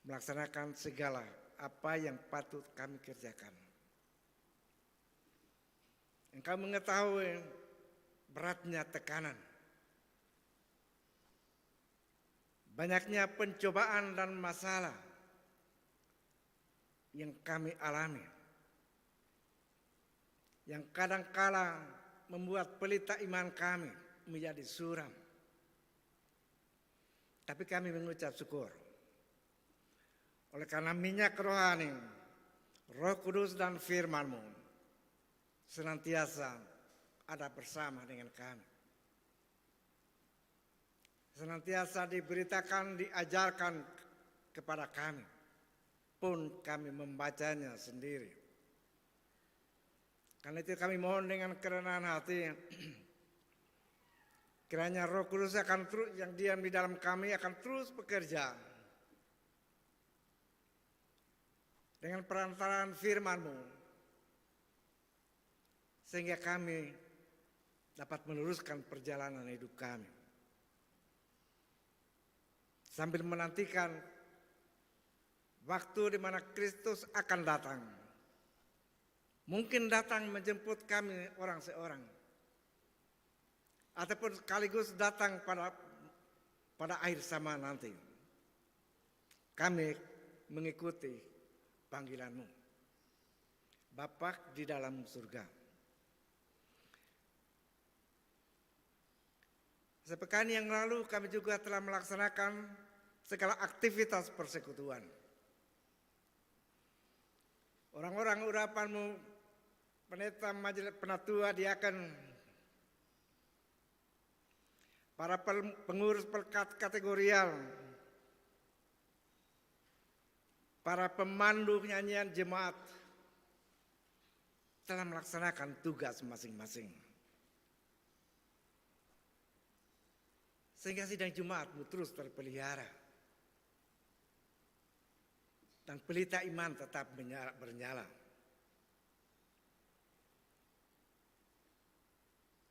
melaksanakan segala apa yang patut kami kerjakan. Engkau mengetahui beratnya tekanan, banyaknya pencobaan dan masalah yang kami alami, yang kadang-kala membuat pelita iman kami menjadi suram. Tapi kami mengucap syukur oleh karena minyak rohani, Roh Kudus dan firman-Mu senantiasa ada bersama dengan kami. Senantiasa diberitakan, diajarkan kepada kami, pun kami membacanya sendiri. Karena itu kami mohon dengan kerendahan hati, kiranya Roh Kudus akan terus yang diam di dalam kami akan terus bekerja dengan perantaraan firman-Mu, sehingga kami dapat meneruskan perjalanan hidup kami sambil menantikan waktu di mana Kristus akan datang. Mungkin datang menjemput kami orang seorang, ataupun sekaligus datang pada akhir zaman nanti. Kami mengikuti panggilan-Mu, Bapa di dalam surga. Sepekan yang lalu kami juga telah melaksanakan segala aktivitas persekutuan. Orang-orang urapan-Mu, pendeta, majelis penatua, diaken, para pengurus pelkat kategorial, para pemandu nyanyian jemaat telah melaksanakan tugas masing-masing. Sehingga sidang Jumat-Mu terus terpelihara. Dan pelita iman tetap bernyala.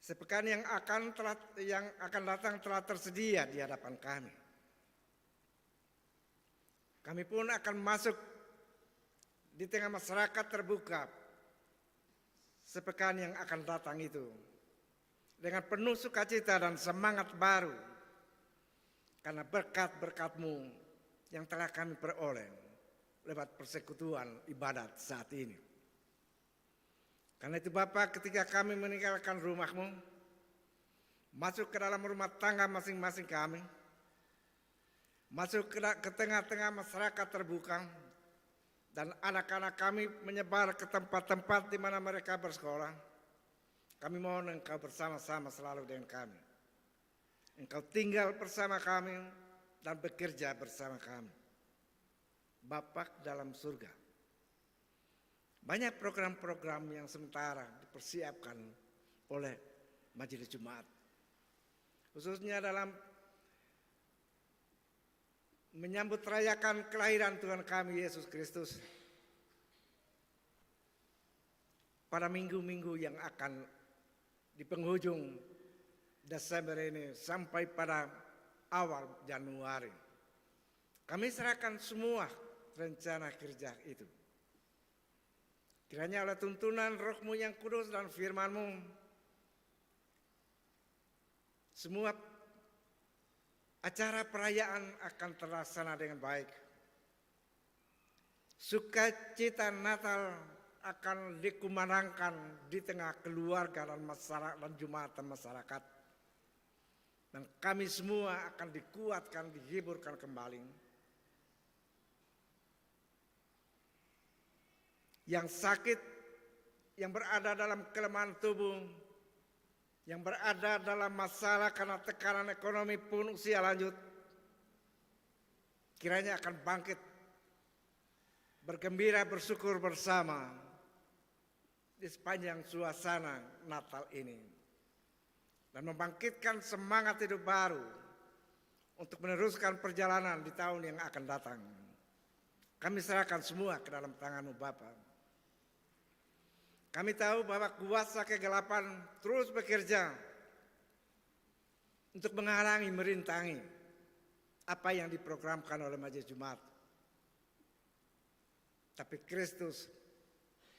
Sepekan yang akan datang telah tersedia di hadapan kami. Kami pun akan masuk di tengah masyarakat terbuka sepekan yang akan datang itu dengan penuh sukacita dan semangat baru karena berkat-berkat-Mu yang telah kami peroleh lewat persekutuan ibadat saat ini. Karena itu Bapa, ketika kami meninggalkan rumah-Mu, masuk ke dalam rumah tangga masing-masing kami, masuk ke tengah-tengah masyarakat terbuka, dan anak-anak kami menyebar ke tempat-tempat di mana mereka bersekolah, kami mohon Engkau bersama-sama selalu dengan kami. Engkau tinggal bersama kami dan bekerja bersama kami. Bapak dalam surga. Banyak program-program yang sementara dipersiapkan oleh Majelis Jumat, khususnya dalam menyambut rayakan kelahiran Tuhan kami Yesus Kristus pada minggu-minggu yang akan di penghujung Desember ini sampai pada awal Januari. Kami serahkan semua rencana kerja itu. Kiranya oleh tuntunan Roh-Mu yang kudus dan firman-Mu, semua acara perayaan akan terlaksana dengan baik. Sukacita Natal akan dikumandangkan di tengah keluarga dan masyarakat dan jumatan masyarakat. Dan kami semua akan dikuatkan, dihiburkan kembali. Yang sakit, yang berada dalam kelemahan tubuh, yang berada dalam masalah karena tekanan ekonomi pun usia lanjut, kiranya akan bangkit, bergembira, bersyukur bersama di sepanjang suasana Natal ini, dan membangkitkan semangat hidup baru untuk meneruskan perjalanan di tahun yang akan datang. Kami serahkan semua ke dalam tangan-Mu Bapa. Kami tahu bahwa kuasa kegelapan terus bekerja untuk menghalangi, merintangi apa yang diprogramkan oleh Majelis Jumat. Tapi Kristus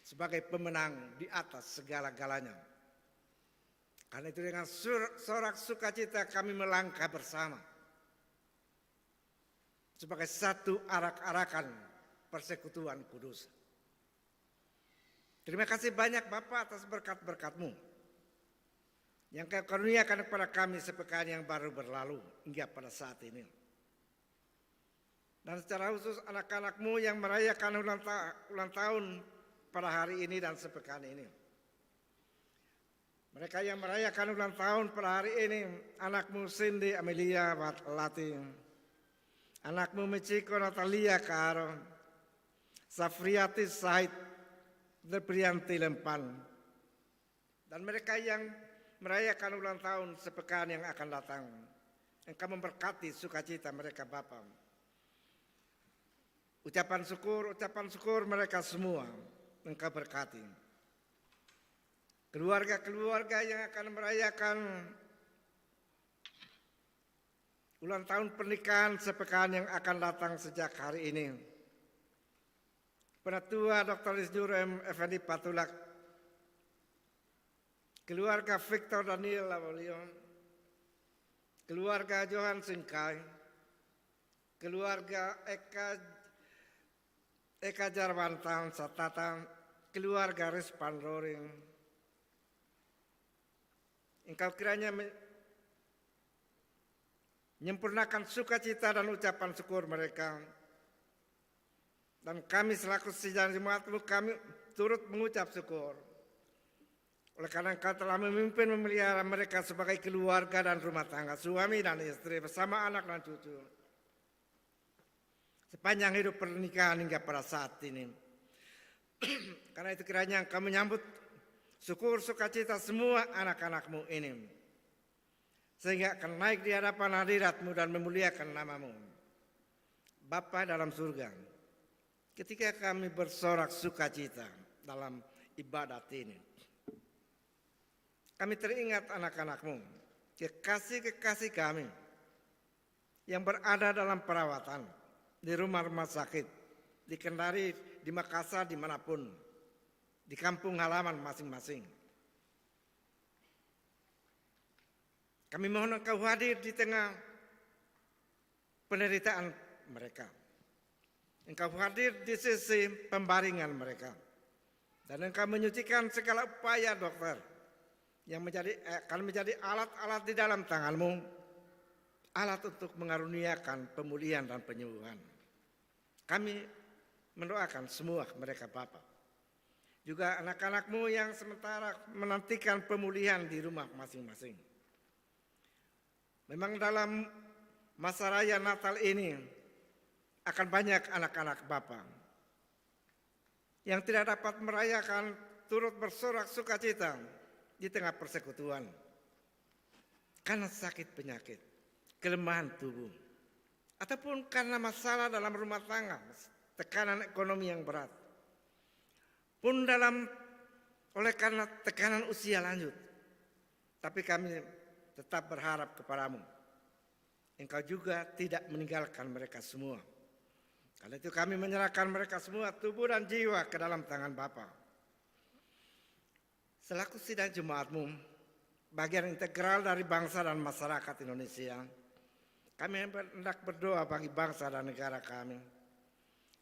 sebagai pemenang di atas segala-galanya. Karena itu dengan sorak sukacita kami melangkah bersama sebagai satu arak-arakan persekutuan kudus. Terima kasih banyak Bapak atas berkat-berkat-Mu yang Kau karuniakan kepada kami sepekan yang baru berlalu hingga pada saat ini. Dan secara khusus anak-anak-Mu yang merayakan ulang tahun pada hari ini dan sepekan ini. Mereka yang merayakan ulang tahun pada hari ini, anak-Mu Cindy Amelia Lati, anak-Mu Michiko Natalia Karo, Safriati Said Deprianti Lempan, dan mereka yang merayakan ulang tahun sepekan yang akan datang. Engkau memberkati sukacita mereka Bapa. Ucapan syukur mereka semua Engkau berkati. Keluarga-keluarga yang akan merayakan ulang tahun pernikahan sepekan yang akan datang sejak hari ini. Penatua Dr. Isnur M. Effendi Patulak, keluarga Victor Daniel Lawolion, keluarga Johan Singkai, keluarga Eka Jarwantan Satata, keluarga Rispan Roring. Engkau kiranya menyempurnakan sukacita dan ucapan syukur mereka. Dan kami selaku sidang jemaat-Mu, kami turut mengucap syukur. Oleh karena Engkau telah memimpin memelihara mereka sebagai keluarga dan rumah tangga, suami dan istri bersama anak dan cucu. Sepanjang hidup pernikahan hingga pada saat ini. Karena itu kiranya Engkau menyambut syukur sukacita semua anak-anak-Mu ini. Sehingga akan naik di hadapan hadirat-Mu dan memuliakan nama-Mu. Bapa dalam surga, ketika kami bersorak sukacita dalam ibadat ini, kami teringat anak-anak-Mu, kekasih-kekasih kami yang berada dalam perawatan di rumah-rumah sakit, di Kendari, di Makassar, dimanapun, di kampung halaman masing-masing. Kami mohon Engkau hadir di tengah penderitaan mereka. Engkau hadir di sisi pembaringan mereka. Dan Engkau menyucikan segala upaya dokter yang akan menjadi alat-alat di dalam tangan-Mu, alat untuk mengaruniakan pemulihan dan penyembuhan. Kami mendoakan semua mereka Bapa. Juga anak-anak-Mu yang sementara menantikan pemulihan di rumah masing-masing. Memang dalam masa raya Natal ini, akan banyak anak-anak Bapa yang tidak dapat merayakan turut bersorak sukacita di tengah persekutuan karena sakit penyakit, kelemahan tubuh, ataupun karena masalah dalam rumah tangga, tekanan ekonomi yang berat, pun oleh karena tekanan usia lanjut. Tapi kami tetap berharap kepadamu, Engkau juga tidak meninggalkan mereka semua. Karena itu kami menyerahkan mereka semua tubuh dan jiwa ke dalam tangan Bapa. Selaku sidang jemaatmu, bagian integral dari bangsa dan masyarakat Indonesia, kami hendak berdoa bagi bangsa dan negara kami,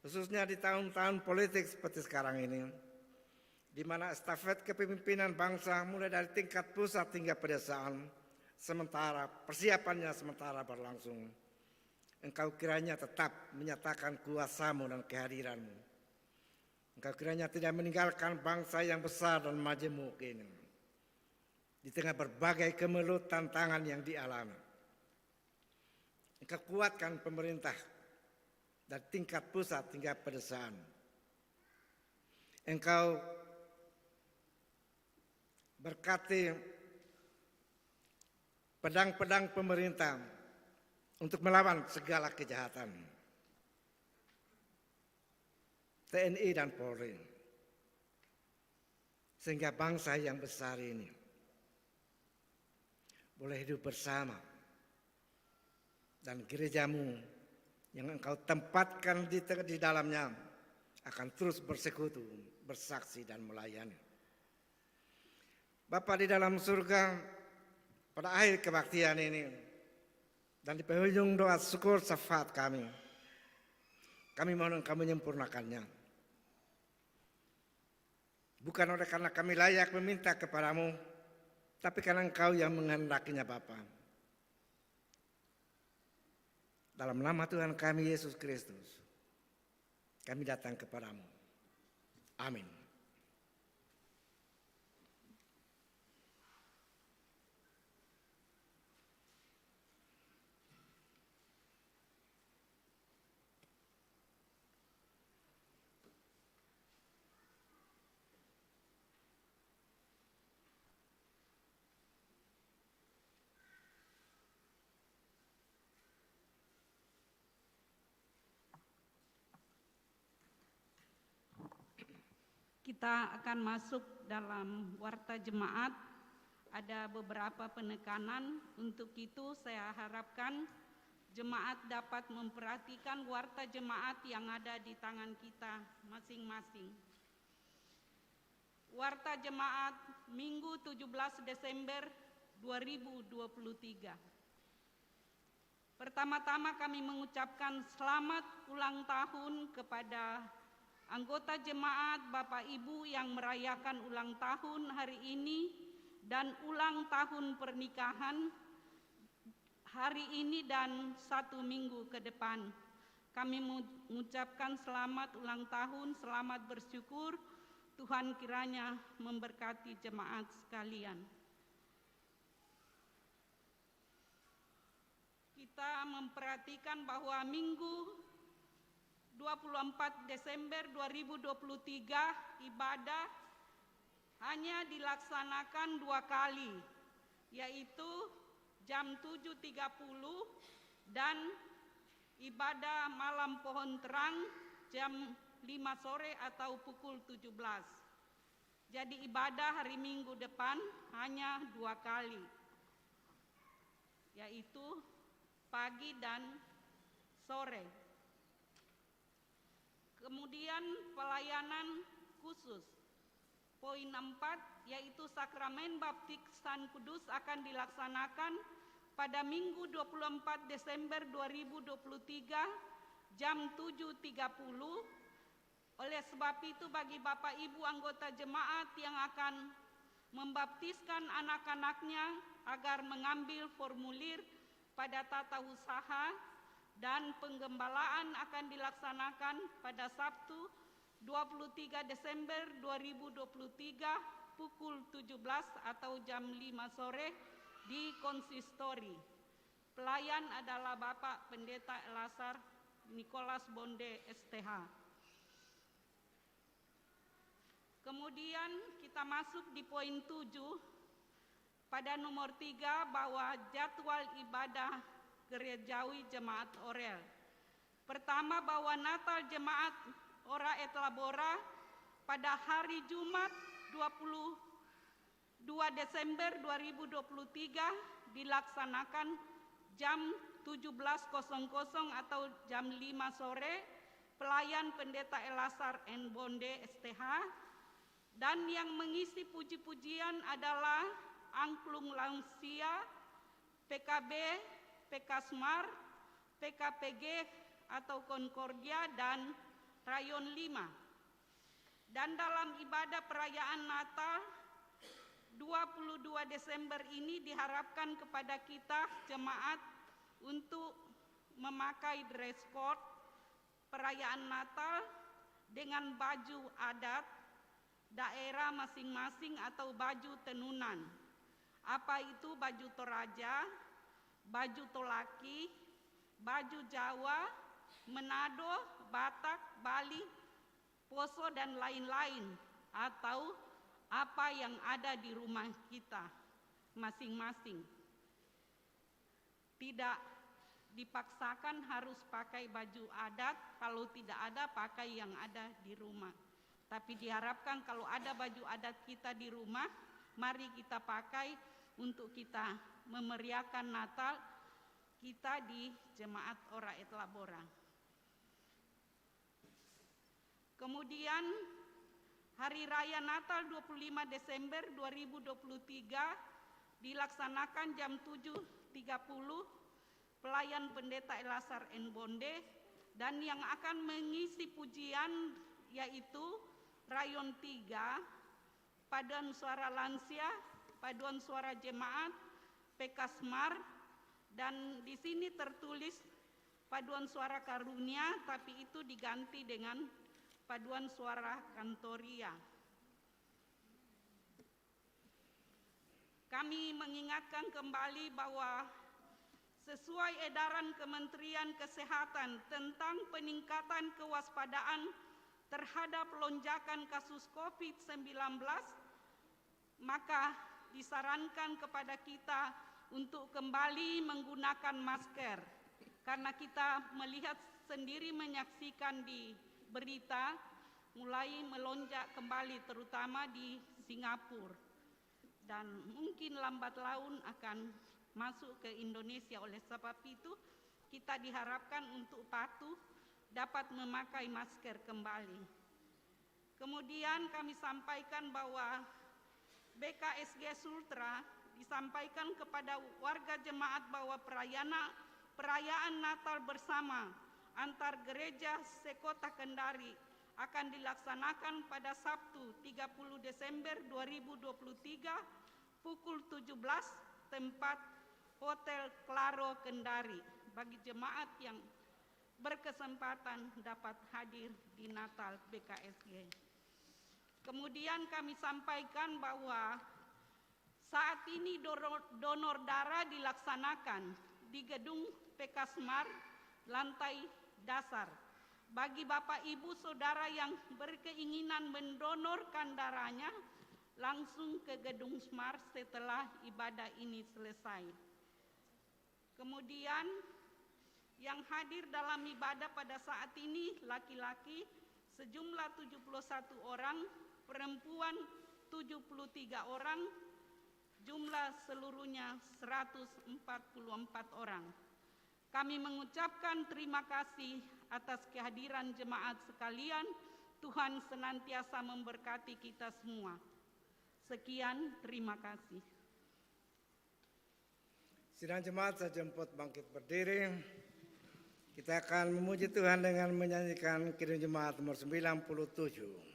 khususnya di tahun-tahun politik seperti sekarang ini, di mana estafet kepemimpinan bangsa mulai dari tingkat pusat hingga pedesaan, sementara persiapannya sementara berlangsung. Engkau kiranya tetap menyatakan kuasa-Mu dan kehadiran-Mu. Engkau kiranya tidak meninggalkan bangsa yang besar dan majemuk ini di tengah berbagai kemelut tantangan yang dialami. Engkau kuatkan pemerintah dari tingkat pusat hingga pedesaan. Engkau berkati pedang-pedang pemerintah untuk melawan segala kejahatan, TNI dan Polri, sehingga bangsa yang besar ini boleh hidup bersama, dan gerejamu yang Engkau tempatkan di dalamnya akan terus bersekutu, bersaksi dan melayani. Bapa di dalam surga, pada akhir kebaktian ini dan di penghujung doa syukur syafaat kami mohon Engkau menyempurnakannya. Bukan oleh karena kami layak meminta kepadamu, tapi karena Engkau yang menghendakinya Bapa. Dalam nama Tuhan kami Yesus Kristus, kami datang kepadamu. Amin. Kita akan masuk dalam warta jemaat. Ada beberapa penekanan, untuk itu saya harapkan jemaat dapat memperhatikan warta jemaat yang ada di tangan kita masing-masing. Warta jemaat Minggu 17 Desember 2023. Pertama-tama kami mengucapkan selamat ulang tahun kepada anggota jemaat Bapak Ibu yang merayakan ulang tahun hari ini dan ulang tahun pernikahan hari ini dan 1 minggu ke depan. Kami mengucapkan selamat ulang tahun, selamat bersyukur. Tuhan kiranya memberkati jemaat sekalian. Kita memperhatikan bahwa Minggu 24 Desember 2023 ibadah hanya dilaksanakan 2 kali, yaitu jam 7.30 dan ibadah malam pohon terang jam 5 sore atau pukul 17. Jadi ibadah hari Minggu depan hanya 2 kali, yaitu pagi dan sore. Kemudian pelayanan khusus. Poin 4 yaitu sakramen baptisan kudus akan dilaksanakan pada Minggu 24 Desember 2023 jam 7.30. Oleh sebab itu bagi Bapak Ibu anggota jemaat yang akan membaptiskan anak-anaknya agar mengambil formulir pada tata usaha, dan penggembalaan akan dilaksanakan pada Sabtu 23 Desember 2023 pukul 17 atau jam 5 sore di konsistori. Pelayan adalah Bapak Pendeta Elasar Nicholas Bonde STH. Kemudian kita masuk di poin 7 pada nomor 3 bahwa jadwal ibadah gerejawi Jemaat Orel. Pertama, bahwa Natal Jemaat Ora et Labora pada hari Jumat 22 Desember 2023 dilaksanakan jam 17.00 atau jam 5 sore, pelayan Pendeta Elasar N. Bonde STH, dan yang mengisi puji-pujian adalah Angklung Lansia, PKB, PKSMAR, PKPG atau Concordia, dan Rayon 5. Dan dalam ibadah perayaan Natal 22 Desember ini diharapkan kepada kita jemaat untuk memakai dress code perayaan Natal dengan baju adat daerah masing-masing atau baju tenunan. Apa itu baju Toraja, baju Tolaki, baju Jawa, Manado, Batak, Bali, Poso, dan lain-lain, atau apa yang ada di rumah kita masing-masing. Tidak dipaksakan harus pakai baju adat, kalau tidak ada pakai yang ada di rumah. Tapi diharapkan kalau ada baju adat kita di rumah, mari kita pakai untuk kita memeriahkan Natal kita di Jemaat Ora et Labora. Kemudian Hari Raya Natal 25 Desember 2023 dilaksanakan jam 7.30, pelayan Pendeta Elasar N. Bonde, dan yang akan mengisi pujian yaitu Rayon 3, Paduan Suara Lansia, Paduan Suara Jemaat, PKSMAR, dan di sini tertulis Paduan Suara Karunia, tapi itu diganti dengan Paduan Suara Kantoria. Kami mengingatkan kembali bahwa sesuai edaran Kementerian Kesehatan tentang peningkatan kewaspadaan terhadap lonjakan kasus COVID-19, maka disarankan kepada kita untuk kembali menggunakan masker. Karena kita melihat sendiri, menyaksikan di berita mulai melonjak kembali, terutama di Singapura. Dan mungkin lambat laun akan masuk ke Indonesia. Oleh sebab itu, kita diharapkan untuk patuh dapat memakai masker kembali. Kemudian kami sampaikan bahwa BKSG Sultra disampaikan kepada warga jemaat bahwa perayaan Natal bersama antar gereja sekota Kendari akan dilaksanakan pada Sabtu 30 Desember 2023 pukul 17 tempat Hotel Claro Kendari bagi jemaat yang berkesempatan dapat hadir di Natal BKSG. Kemudian kami sampaikan bahwa saat ini donor darah dilaksanakan di gedung PKSMAR lantai dasar. Bagi Bapak Ibu Saudara yang berkeinginan mendonorkan darahnya, langsung ke gedung SMAR setelah ibadah ini selesai. Kemudian yang hadir dalam ibadah pada saat ini laki-laki sejumlah 71 orang, perempuan 73 orang, jumlah seluruhnya 144 orang. Kami mengucapkan terima kasih atas kehadiran jemaat sekalian. Tuhan senantiasa memberkati kita semua. Sekian, terima kasih. Sidang jemaat saya jemput bangkit berdiri. Kita akan memuji Tuhan dengan menyanyikan Kidung Jemaat nomor 97.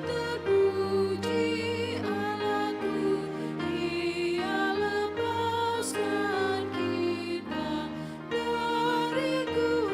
Terpuji Allahku, Ia lepaskan kita dari kuasa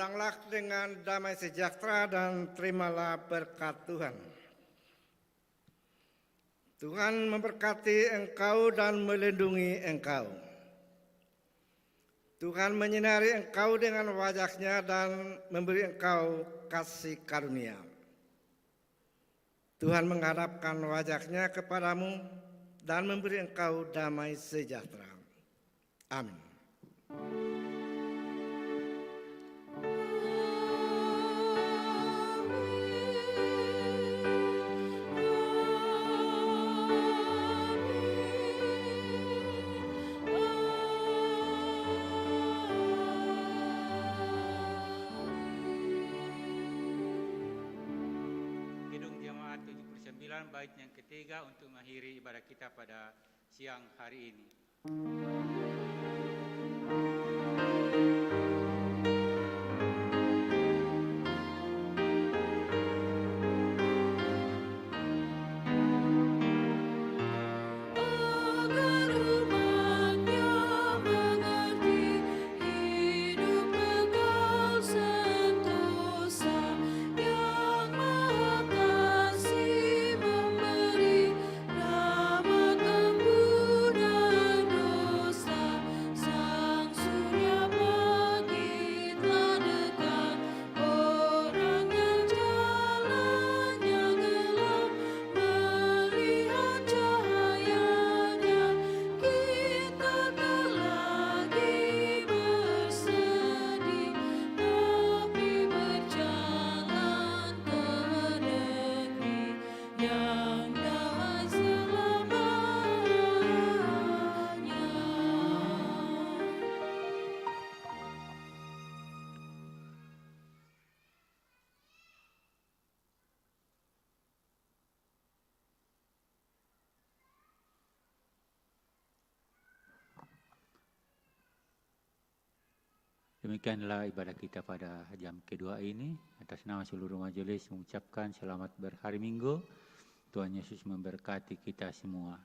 Pulanglah dengan damai sejahtera dan terimalah berkat Tuhan. Tuhan memberkati engkau dan melindungi engkau. Tuhan menyinari engkau dengan wajah-Nya dan memberi engkau kasih karunia. Tuhan menghadapkan wajah-Nya kepadamu dan memberi engkau damai sejahtera. Amin. Gedung Jemaat 79 bait yang ketiga untuk mengakhiri ibadah kita pada siang hari ini. Agar umat-Nya mengerti hidup kekal sentosa, yang Maha Kasih memberi rahmat ampunan dosa. Sang surya pagi telah dekat, orang yang jalannya gelap melihat cahayanya. Kita tak lagi bersedih, tapi berjalan ke negeri yang damai selamanya. Demikianlah ibadah kita pada jam kedua ini. Atas nama seluruh majelis mengucapkan selamat berhari Minggu. Tuhan Yesus memberkati kita semua.